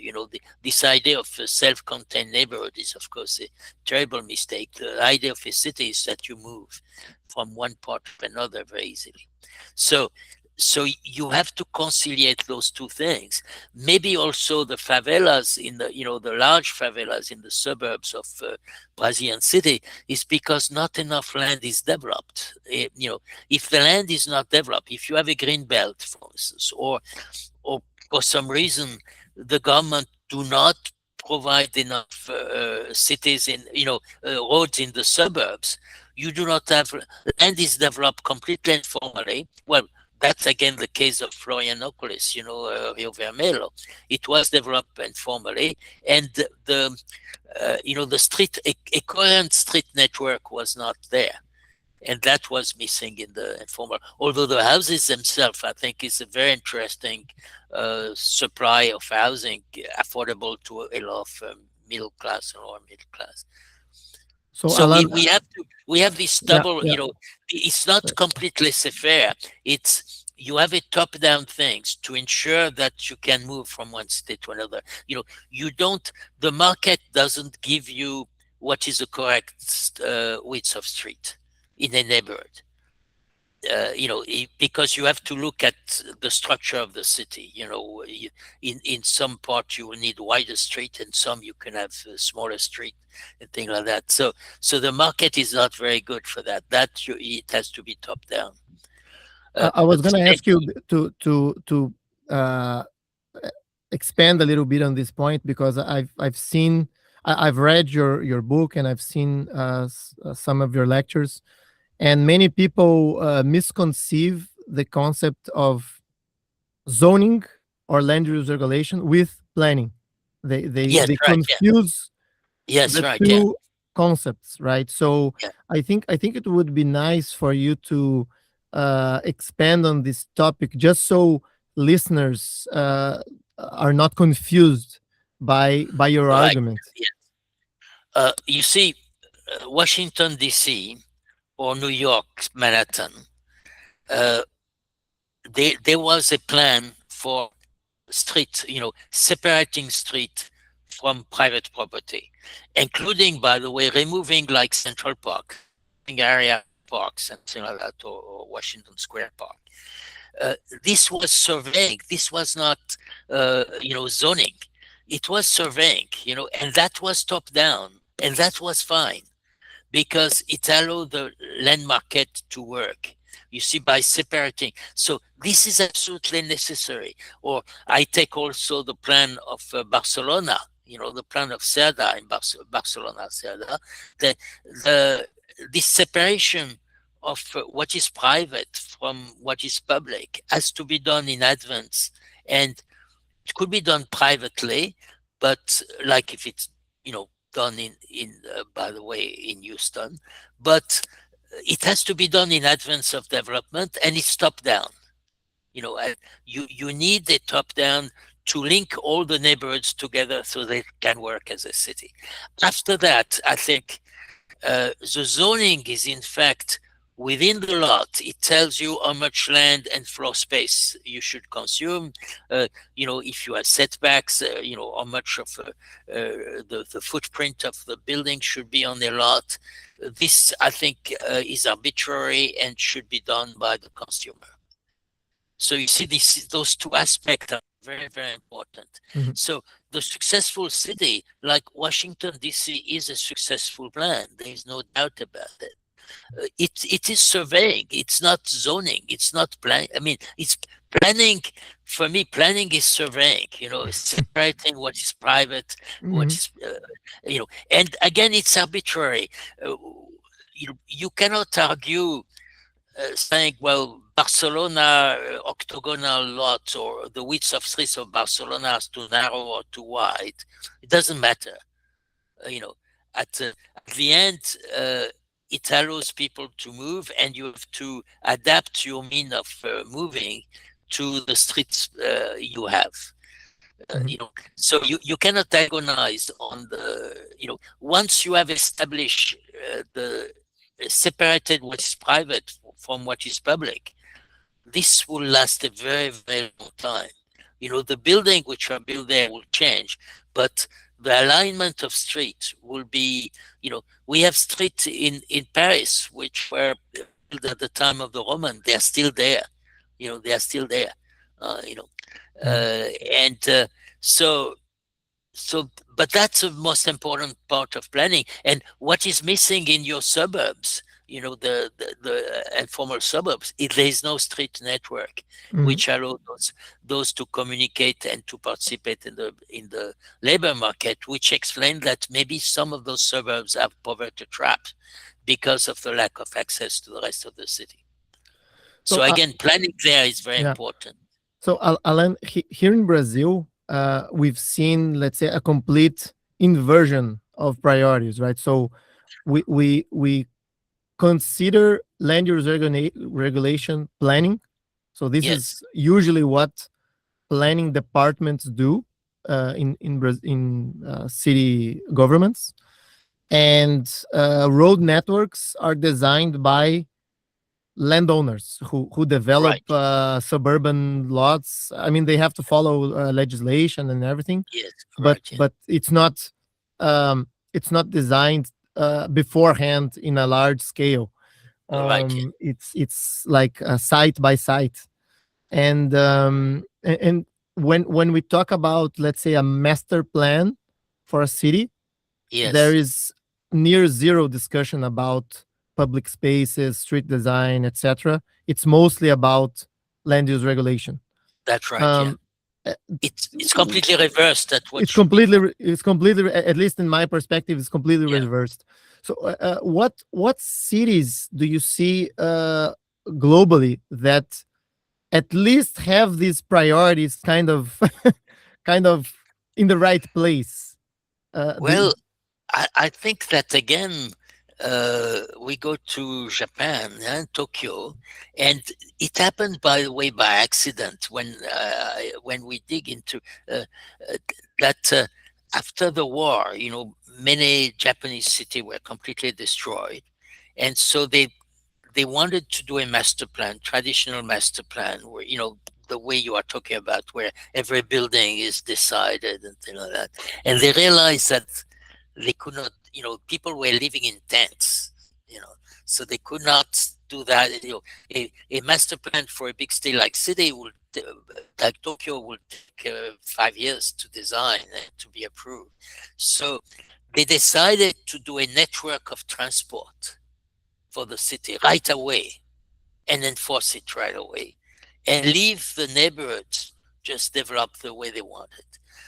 This idea of a self-contained neighborhood is, of course, a terrible mistake. The idea of a city is that you move from one part to another very easily. So you have to conciliate those two things. Maybe also the favelas the large favelas in the suburbs of Brazilian city is because not enough land is developed. If the land is not developed, if you have a green belt, for instance, or for some reason the government do not provide enough cities in roads in the suburbs, you do not have land is developed completely informally. Well, that's again the case of Florianopolis, Rio Vermelho. It was developed informally, and the street, a coherent street network was not there, and that was missing in the informal. Although the houses themselves, I think, is a very interesting supply of housing, affordable to a lot of middle class and lower middle class.
So,
So
Alain,
we have this
yeah,
double,
yeah.
It's not completely laissez-faire. It's, you have a top-down things to ensure that you can move from one state to another. The market doesn't give you what is the correct width of street in a neighborhood. Because you have to look at the structure of the city. In some part you will need wider street, and some you can have a smaller street and things like that. So the market is not very good for that. It has to be top down.
I was going to ask you to uh, expand a little bit on this point, because I've read your book, and I've seen some of your lectures, and many people misconceive the concept of zoning or land use regulation with planning. They
Yes, right, yeah.
confuse
Yes,
the
right,
two concepts, right? So
Yeah.
I think it would be nice for you to expand on this topic, just so listeners are not confused by your
Right.
argument.
You see, Washington D.C. or New York, Manhattan, there was a plan for street, separating street from private property, including, by the way, removing like Central Park, area parks and things like that, or Washington Square Park. This was surveying. This was not, zoning. It was surveying, and that was top down, and that was fine, because it allowed the land market to work. You see, by separating. So this is absolutely necessary. Or I take also the plan of Barcelona, the plan of Cerda in Barcelona, Cerda. This separation of what is private from what is public has to be done in advance. And it could be done privately, but like if it's, done by the way, in Houston, but it has to be done in advance of development, and it's top down. You need a top down to link all the neighborhoods together so they can work as a city. After that, I think the zoning is in fact within the lot. It tells you how much land and floor space you should consume. If you have setbacks, how much of the footprint of the building should be on the lot. This, I think, is arbitrary and should be done by the consumer. So you see, those two aspects are very, very important.
Mm-hmm.
So the successful city, like Washington, D.C., is a successful plan. There is no doubt about it. It is surveying. It's not zoning. It's not plan. I mean, it's planning, for me, planning is surveying, separating what is private, what
Mhm.
is, and again, it's arbitrary. Uh, you cannot argue saying, well, Barcelona octagonal lot or the width of streets of Barcelona is too narrow or too wide. It doesn't matter. You know, at the end, it allows people to move, and you have to adapt your mean of moving to the streets you have.
Mhm.
So you cannot agonize on once you have established the separated what is private from what is public, this will last a very, very long time. The building which are built there will change, but the alignment of street will be, we have streets in Paris which were built at the time of the Roman. They are still there. They are still there. Uh, you know,
Yeah.
and so so but that's the most important part of planning. And what is missing in your suburbs, the informal suburbs, if there is no street network
Mhm.
which allow those to communicate and to participate in the labor market, which explain that maybe some of those suburbs have poverty traps because of the lack of access to the rest of the city.
So
So again, planning there is very
yeah.
important.
So Alan, here in Brazil, we've seen, let's say, a complete inversion of priorities, right? So we consider land use regulation planning. So this
Yes,
is usually what planning departments do in city governments, and road networks are designed by landowners who develop
right.
suburban lots. I mean, they have to follow legislation and everything,
Yes,
but
right. Yeah,
but it's not designed beforehand in a large scale.
right. Yeah,
It's like site by site, and when we talk about, let's say, a master plan for a city, there
yes,
is near zero discussion about public spaces, street design, etc. It's mostly about land use regulation.
that's right. Yeah.
Um, uh,
It's completely reversed at what should be done.
it's completely, at least in my perspective, it's completely
Yeah.
reversed. So, what cities do you see globally that at least have these priorities kind of kind of in the right place?
Well, I think that again, we go to Japan and Tokyo, and it happened, by the way, by accident when we dig into uh, uh, that after the war, many Japanese cities were completely destroyed, and so they wanted to do a master plan, traditional master plan, where the way you are talking about, where every building is decided and things like that, and they realized that they could not. People were living in tents. You know, so they could not do that. A master plan for a big city like Tokyo would take 5 years to design and to be approved. So they decided to do a network of transport for the city right away and enforce it right away and leave the neighborhoods just develop the way they wanted.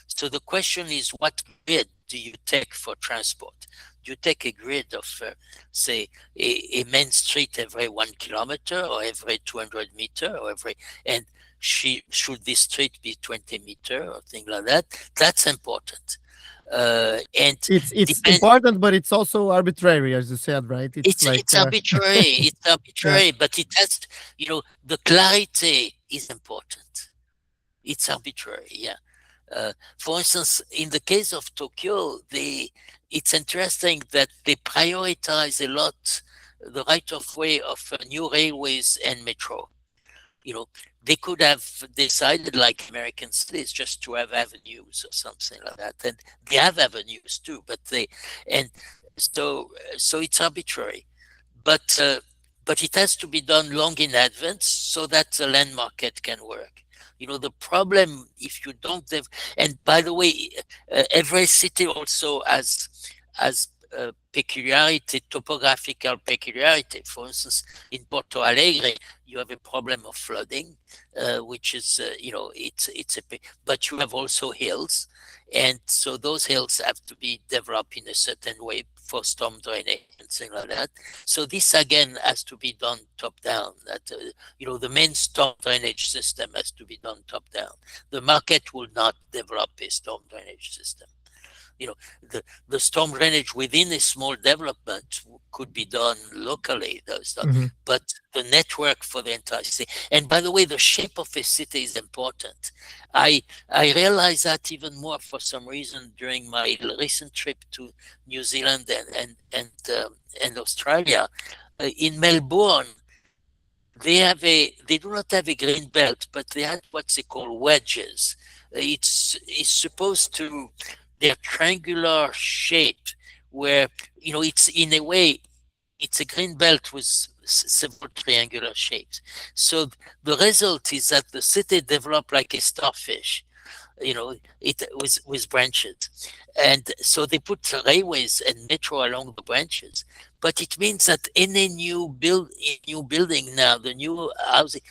So the question is, what grid do you take for transport? Do you take a grid of, say, a main street every 1 kilometer or every 200 meter or and should this street be 20 meter or things like that? That's important. And
it's
depend
important, but it's also arbitrary, as you said, right? It's like
it's arbitrary. It's
yeah.
arbitrary, but it has, the clarity is important. It's arbitrary, yeah. For instance, in the case of Tokyo, it's interesting that they prioritize a lot the right of way of new railways and metro. You know, they could have decided, like American cities, just to have avenues or something like that, and they have avenues too. And so it's arbitrary, but it has to be done long in advance so that the land market can work. The problem, if you don't have, and by the way, every city also has peculiarity, topographical peculiarity. For instance, in Porto Alegre, you have a problem of flooding, which is, but you have also hills. And so those hills have to be developed in a certain way for storm drainage and things like that. So this again has to be done top down. That the main storm drainage system has to be done top down. The market will not develop a storm drainage system. The storm drainage within a small development could be done locally, but the network for the entire city. And by the way, the shape of a city is important. I realized that even more for some reason during my recent trip to New Zealand and Australia. In Melbourne, they do not have a green belt, but they had what they call wedges. It's supposed to, they're triangular shape where, it's in a way, it's a green belt with several triangular shapes. So the result is that the city developed like a starfish, it with branches. And so they put railways and metro along the branches. But it means that any new building now, the new housing,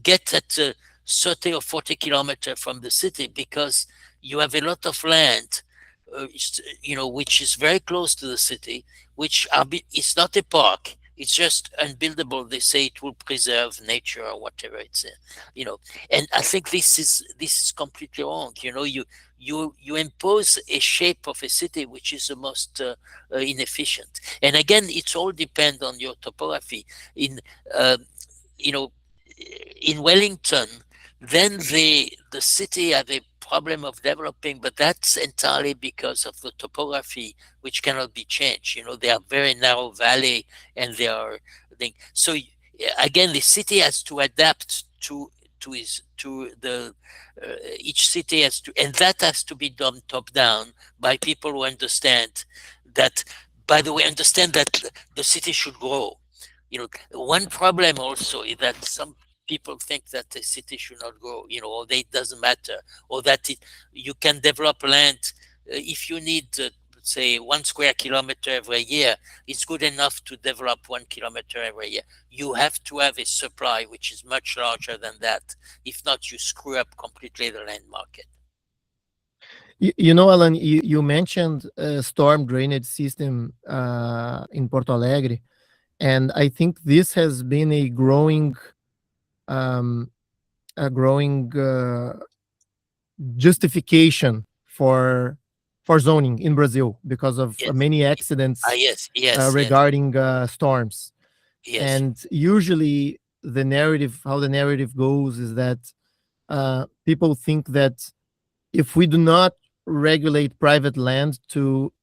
get at 30 or 40 kilometers from the city, because you have a lot of land, which is very close to the city, which it's not a park. It's just unbuildable. They say it will preserve nature or whatever it's, and I think this is completely wrong. You impose a shape of a city which is the most inefficient. And again, it's all depend on your topography. In Wellington, then the city had a problem of developing, but that's entirely because of the topography, which cannot be changed. They are very narrow valley, and they are so again, the city has to adapt to the each city has to, and that has to be done top down by people who understand that. By the way, understand that the city should grow. One problem also is that some people think that the city should not grow, or that it doesn't matter, or that you can develop land if you need, say, 1 square kilometer every year. It's good enough to develop 1 kilometer every year. You have to have a supply which is much larger than that. If not, you screw up completely the land market.
Alain, you mentioned a storm drainage system in Porto Alegre, and I think this has been a growing justification for zoning in Brazil because of many accidents regarding storms.
Yes.
And usually how the narrative goes is that people think that if we do not regulate private land to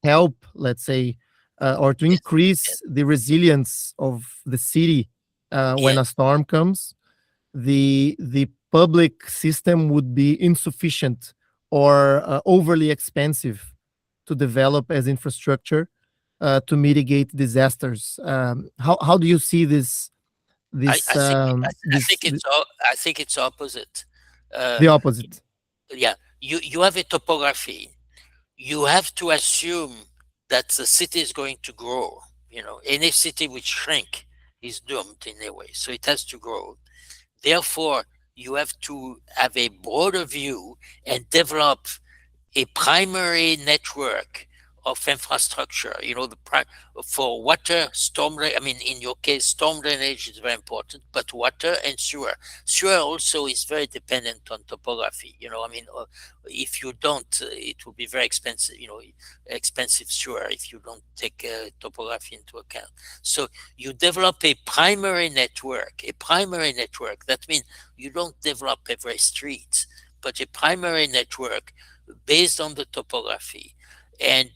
help, let's say, or to increase the resilience of the city when a storm comes, the public system would be insufficient or overly expensive to develop as infrastructure to mitigate disasters. How do you see this?
I think it's opposite.
The opposite.
Yeah, you have a topography. You have to assume that the city is going to grow. Any city which shrink is doomed in a way. So it has to grow. Therefore, you have to have a broader view and develop a primary network of infrastructure, for water, in your case, storm drainage is very important, but water and sewer. Sewer also is very dependent on topography. If you don't, it will be very expensive, expensive sewer if you don't take topography into account. So you develop a primary network. That means you don't develop every street, but a primary network based on the topography. And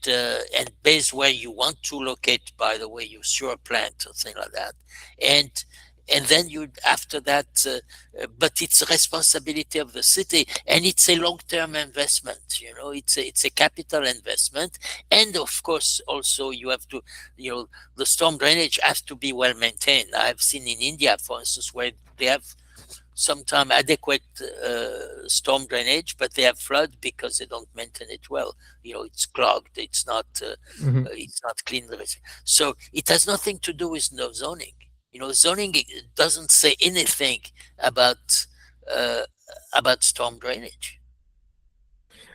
based where you want to locate, by the way, your sewer plant or thing like that, and then you after that, but it's a responsibility of the city, and it's a long-term investment. It's a capital investment, and of course also you have to, the storm drainage has to be well maintained. I've seen in India, for instance, where they have sometimes adequate storm drainage, but they have flood because they don't maintain it well. It's clogged.
Mhm.
It's not clean. So it has nothing to do with no zoning. Zoning doesn't say anything about uh, storm drainage.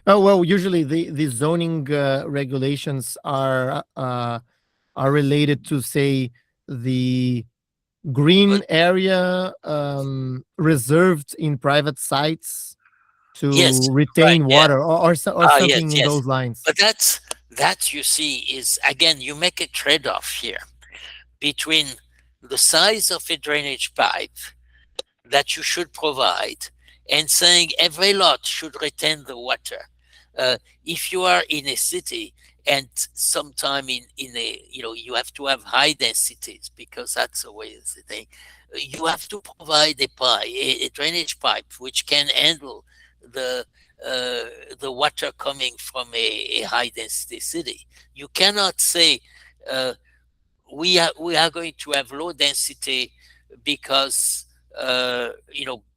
Oh well, usually the zoning regulations are related to, say, the green
But
area reserved in private sites
yes,
to
right,
retain
yeah.
water, or
Yes,
something in
yes.
those lines.
But that you see is, again, you make a trade-off here between the size of a drainage pipe that you should provide and saying every lot should retain the water. If you are in a city and sometime in a, you have to have high densities because that's the way it's the thing. You have to provide a drainage pipe which can handle the water coming from a high density city. You cannot say uh, we are going to have low density because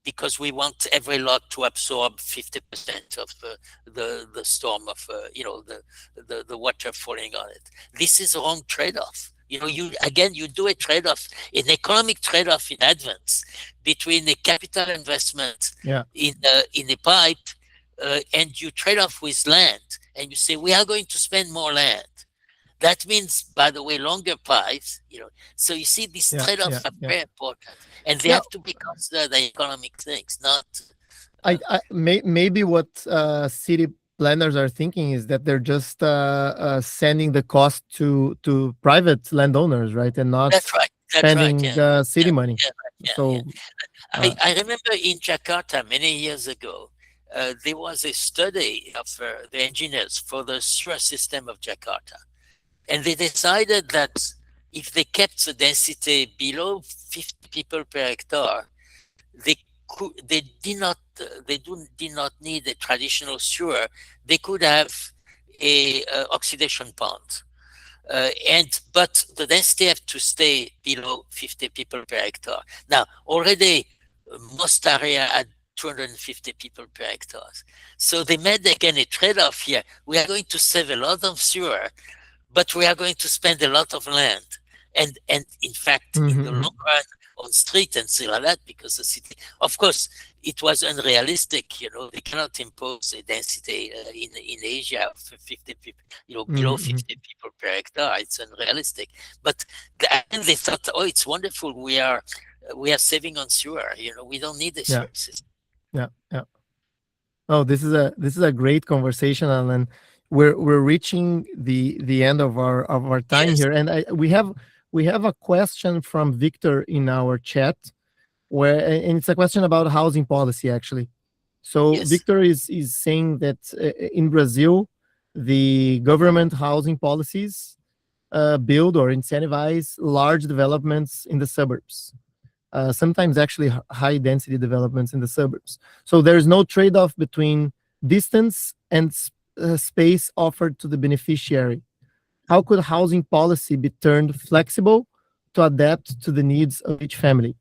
because we want every lot to absorb 50% of the storm of the water falling on it. This is a wrong trade-off. You do a trade-off, an economic trade-off in advance between a capital investment
Yeah.
in a pipe, and you trade off with land, and you say we are going to spend more land. That means, by the way, longer pipes. So you see, these
Yeah. Yeah.
trade-offs are
Yeah.
very important, and they
Yeah.
have to be considered the economic things, not.
Maybe what city planners are thinking is that they're just sending the cost to private landowners, right, and not
That's right. That's right.
spending
Yeah.
city
Yeah.
money.
Yeah. Yeah. Yeah.
So, uh,
I remember in Jakarta many years ago, there was a study of the engineers for the sewer system of Jakarta, and they decided that if they kept the density below 50 people per hectare, they did not need a traditional sewer. They could have a oxidation pond, but the density have to stay below 50 people per hectare. Now already most area had 250 people per hectare, so they made again a trade-off here. We are going to save a lot of sewer, but we are going to spend a lot of land. And in fact, in the long run, on street and things like that, because the city, of course, it was unrealistic. They cannot impose a density in Asia of 50 people, below 50 people per hectare. It's unrealistic. But and they thought, oh, it's wonderful. We are saving on sewer. We don't need a
yeah,
sewer system.
yeah, yeah. Oh, this is a great conversation, Alan. We're reaching the end of our time
Yes,
here, and we have a question from Victor in our chat, and it's a question about housing policy, actually. So
yes.
Victor is saying that in Brazil, the government housing policies build or incentivize large developments in the suburbs. Sometimes actually high density developments in the suburbs. So there's no trade off between distance and space offered to the beneficiary. How could housing policy be turned flexible to adapt to the needs of each family?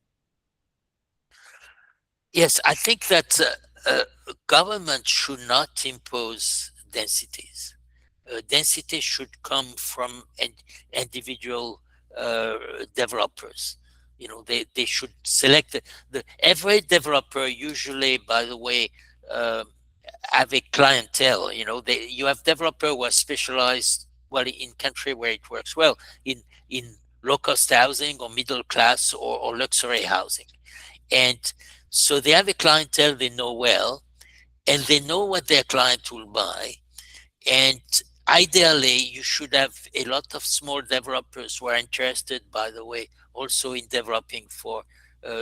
Yes, I think that government should not impose densities. Density should come from individual developers. They should select every developer. Usually, by the way, uh, have a clientele. You have developer who are specialized, well, in country where it works well, in low cost housing or middle class or luxury housing, and so they have a clientele they know well, and they know what their client will buy. And ideally, you should have a lot of small developers who are interested, by the way, also in developing for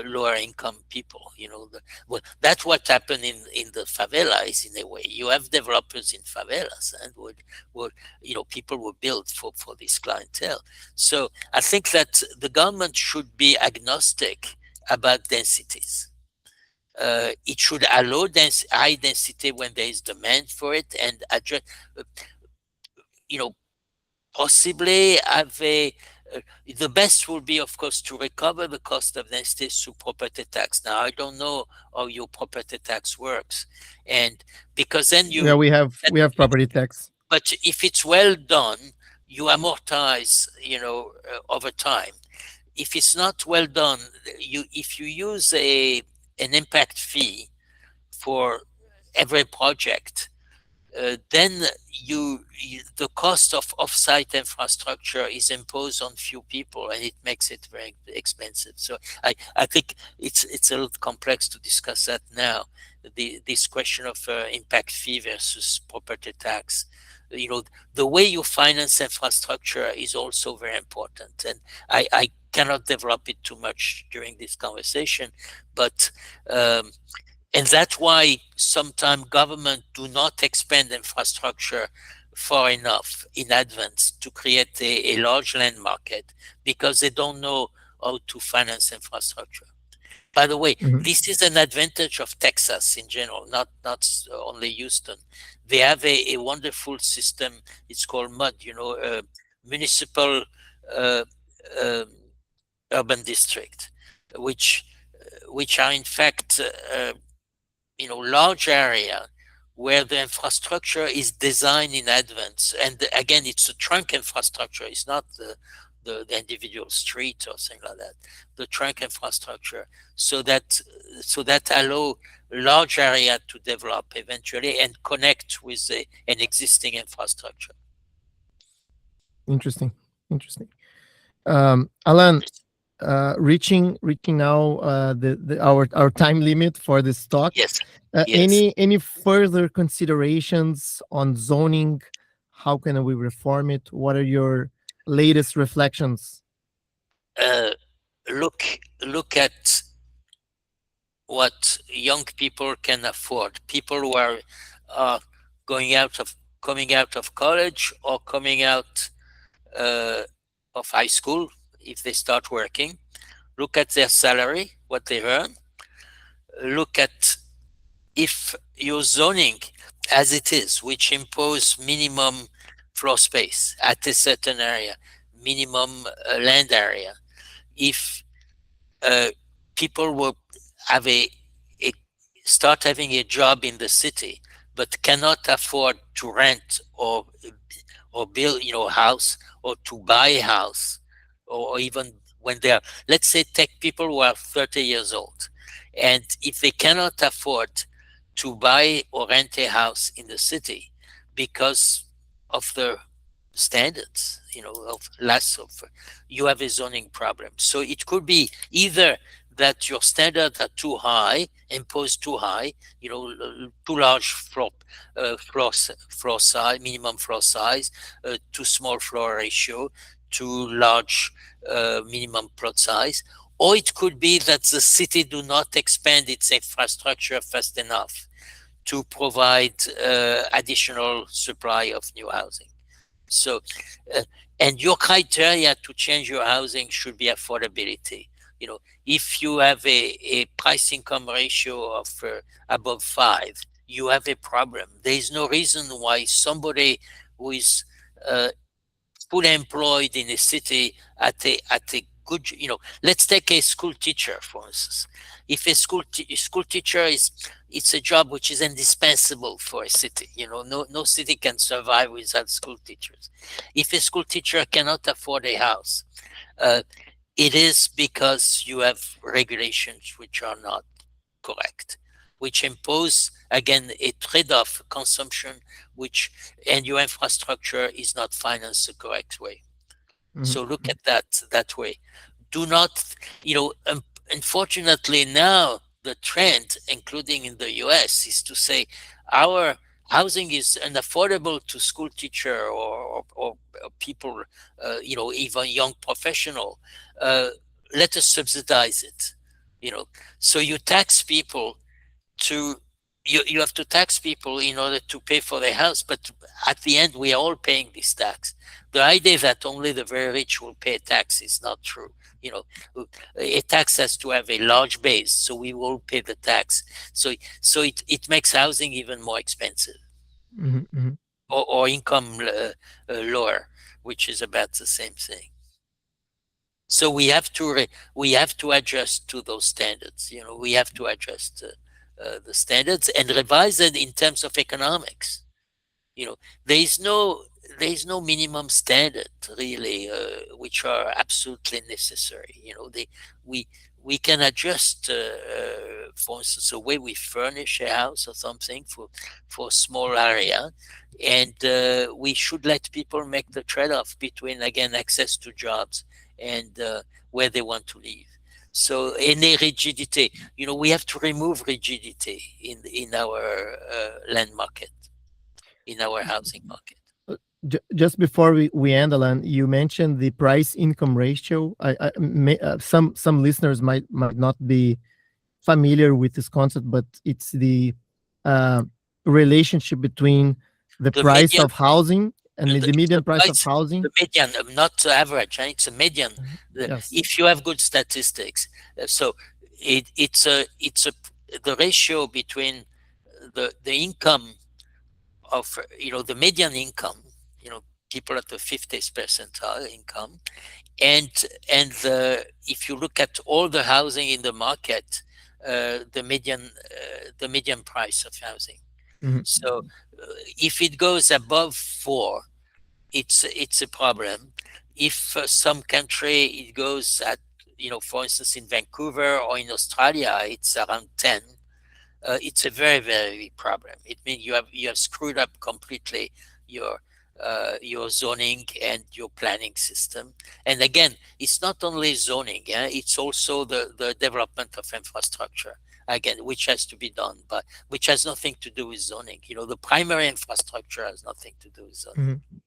lower income people. Well, that's what happened in the favelas in a way. You have developers in favelas and would people would build for this clientele. So I think that the government should be agnostic about densities. It should allow high density when there is demand for it, and address, you know, possibly have the best will be, of course, to recover the cost of the estate through property tax. Now, I don't know how your property tax works, and because then
Yeah,
you,
we have property tax.
but if it's well done, you amortize, over time. If it's not well done, if you use an impact fee for every project, then the cost of off-site infrastructure is imposed on few people, and it makes it very expensive. So I think it's a little complex to discuss that now. This question of impact fee versus property tax. The way you finance infrastructure is also very important, and I cannot develop it too much during this conversation, but and that's why sometimes government do not expand infrastructure far enough in advance to create a large land market, because they don't know how to finance infrastructure. By the way,
Mhm.
this is an advantage of Texas in general, not only Houston. They have a wonderful system. It's called MUD, municipal uh, um urban district, which are in fact large area where the infrastructure is designed in advance. And again, it's a trunk infrastructure. It's not the individual street or something like that. The trunk infrastructure, so that allow large area to develop eventually and connect with an existing infrastructure.
Interesting. Interesting. Alan, reaching now our time limit for this talk.
Yes, yes.
Any further considerations on zoning? How can we reform it? What are your latest reflections?
Uh, look at what young people can afford. People who are uh, coming out of college or coming out uh, of high school if they start working. Look at their salary, what they earn. Look at if your zoning as it is, which impose minimum floor space at a certain area, minimum land area. If uh, people will have a start having a job in the city but cannot afford to rent or build a house, or to buy a house, or even when they're, let's say, tech people who are 30 years old, and if they cannot afford to buy or rent a house in the city because of the standards, of less of, you have a zoning problem. So it could be either that your standards are too high, imposed too high, too large floor size, minimum floor size, too small floor ratio, too large minimum plot size, or it could be that the city do not expand its infrastructure fast enough to provide additional supply of new housing. So, uh, and your criteria to change your housing should be affordability. If you have a price income ratio of above 5, you have a problem. There is no reason why somebody who is uh, fully employed in a city at a good, let's take a school teacher, for instance. If a school teacher it's a job which is indispensable for a city. No city can survive without school teachers. If a school teacher cannot afford a house, uh, it is because you have regulations which are not correct, which impose again a trade-off consumption, which and your infrastructure is not financed the correct way.
Mhm.
So look at that way. Do not, unfortunately now the trend, including in the US, is to say our housing is unaffordable to school teacher or people, even young professional. Uh, Let us subsidize it. So you tax people to you have to tax people in order to pay for their house, but at the end we are all paying this tax. The idea that only the very rich will pay tax is not true. you know a tax has to have a large base, so we will pay the tax. So it makes housing even more expensive,
Mhm, mhm.
or income lower, which is about the same thing. So we have to adjust to those standards. We have to adjust the standards and revise it in terms of economics. There is no minimum standard really, which are absolutely necessary. We can adjust, for instance, the way we furnish a house or something for a small area, and we should let people make the trade-off between, again, access to jobs and where they want to live. So any rigidity, we have to remove rigidity in our land market, in our housing market.
Just before we end, Alain, you mentioned the price income ratio. Some listeners might not be familiar with this concept, but it's the relationship between the price
median
of housing and the median price of housing.
The median, not the average. It's a median.
Yes.
If you have good statistics, so it's the ratio between the income of the median income, people at the 50th percentile income, and if you look at all the housing in the market, the median price of housing.
Mm-hmm.
So if it goes above 4, it's a problem. If some country it goes at, for instance, in Vancouver or in Australia, it's around 10. It's a very, very big problem. It means you have screwed up completely your zoning and your planning system. And again, it's not only zoning, it's also the development of infrastructure, again, which has to be done, but which has nothing to do with zoning. The primary infrastructure has nothing to do with zoning.
Mm-hmm.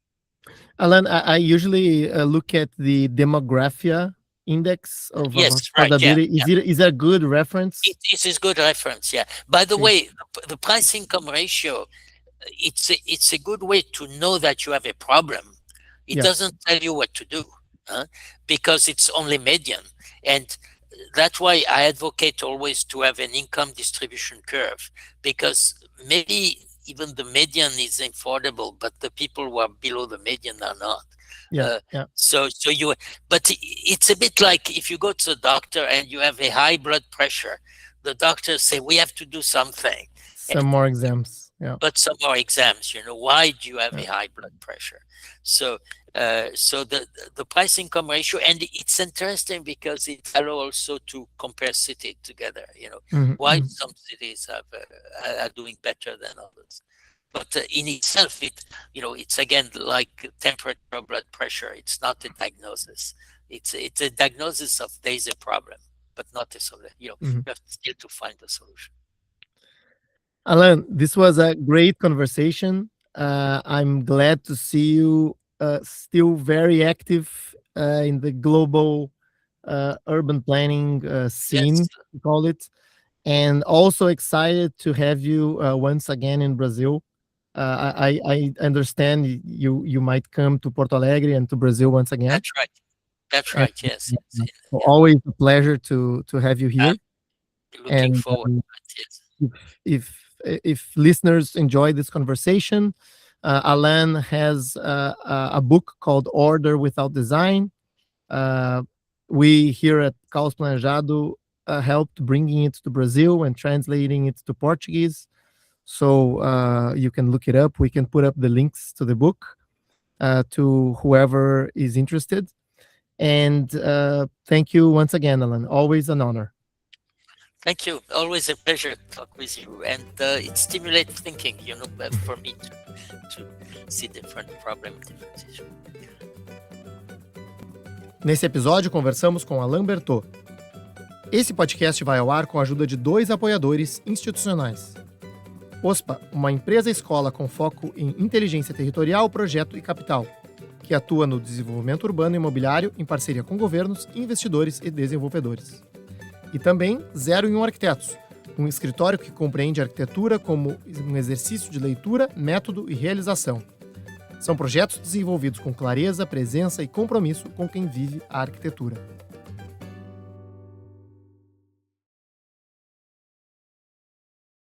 Alain, I usually look at the demographia index of affordability.
Right, yeah.
Is that a good reference?
It is good reference, yeah. By the way, the price income ratio, it's a good way to know that you have a problem. It doesn't tell you what to do, because it's only median. And that's why I advocate always to have an income distribution curve, because maybe even the median is affordable, but the people who are below the median are not. But it's a bit like if you go to the doctor and you have a high blood pressure, the doctors say, we have to do something.
Some more exams. Yeah.
But some more exams, why do you have a high blood pressure? So the price income ratio, and it's interesting because it allows also to compare cities together, why some cities are doing better than others. But in itself, it's again like temperature, blood pressure. It's not a diagnosis. It's a diagnosis of there's a problem, but not a solution. You have still to find a solution.
Alain, this was a great conversation. I'm glad to see you still very active in the global urban planning scene, we call it, and also excited to have you once again in Brazil. I understand you might come to Porto Alegre and to Brazil once again.
That's right. Yes.
Always a pleasure to have you here.
Looking forward.
If listeners enjoy this conversation, Alain has a book called Order Without Design. We here at Caos Planejado helped bringing it to Brazil and translating it to Portuguese. So you can look it up. We can put up the links to the book to whoever is interested. And thank you once again, Alain. Always an honor.
Thank you. Always a pleasure to talk with you. And it stimulates thinking, for me to see different problems, different issues.
Nesse episódio, conversamos com Alain Bertaud. Esse podcast vai ao ar com a ajuda de 2 apoiadores institucionais. OSPA, uma empresa-escola com foco em inteligência territorial, projeto e capital, que atua no desenvolvimento urbano e imobiliário em parceria com governos, investidores e desenvolvedores. E também 01 Arquitetos, um escritório que compreende a arquitetura como um exercício de leitura, método e realização. São projetos desenvolvidos com clareza, presença e compromisso com quem vive a arquitetura.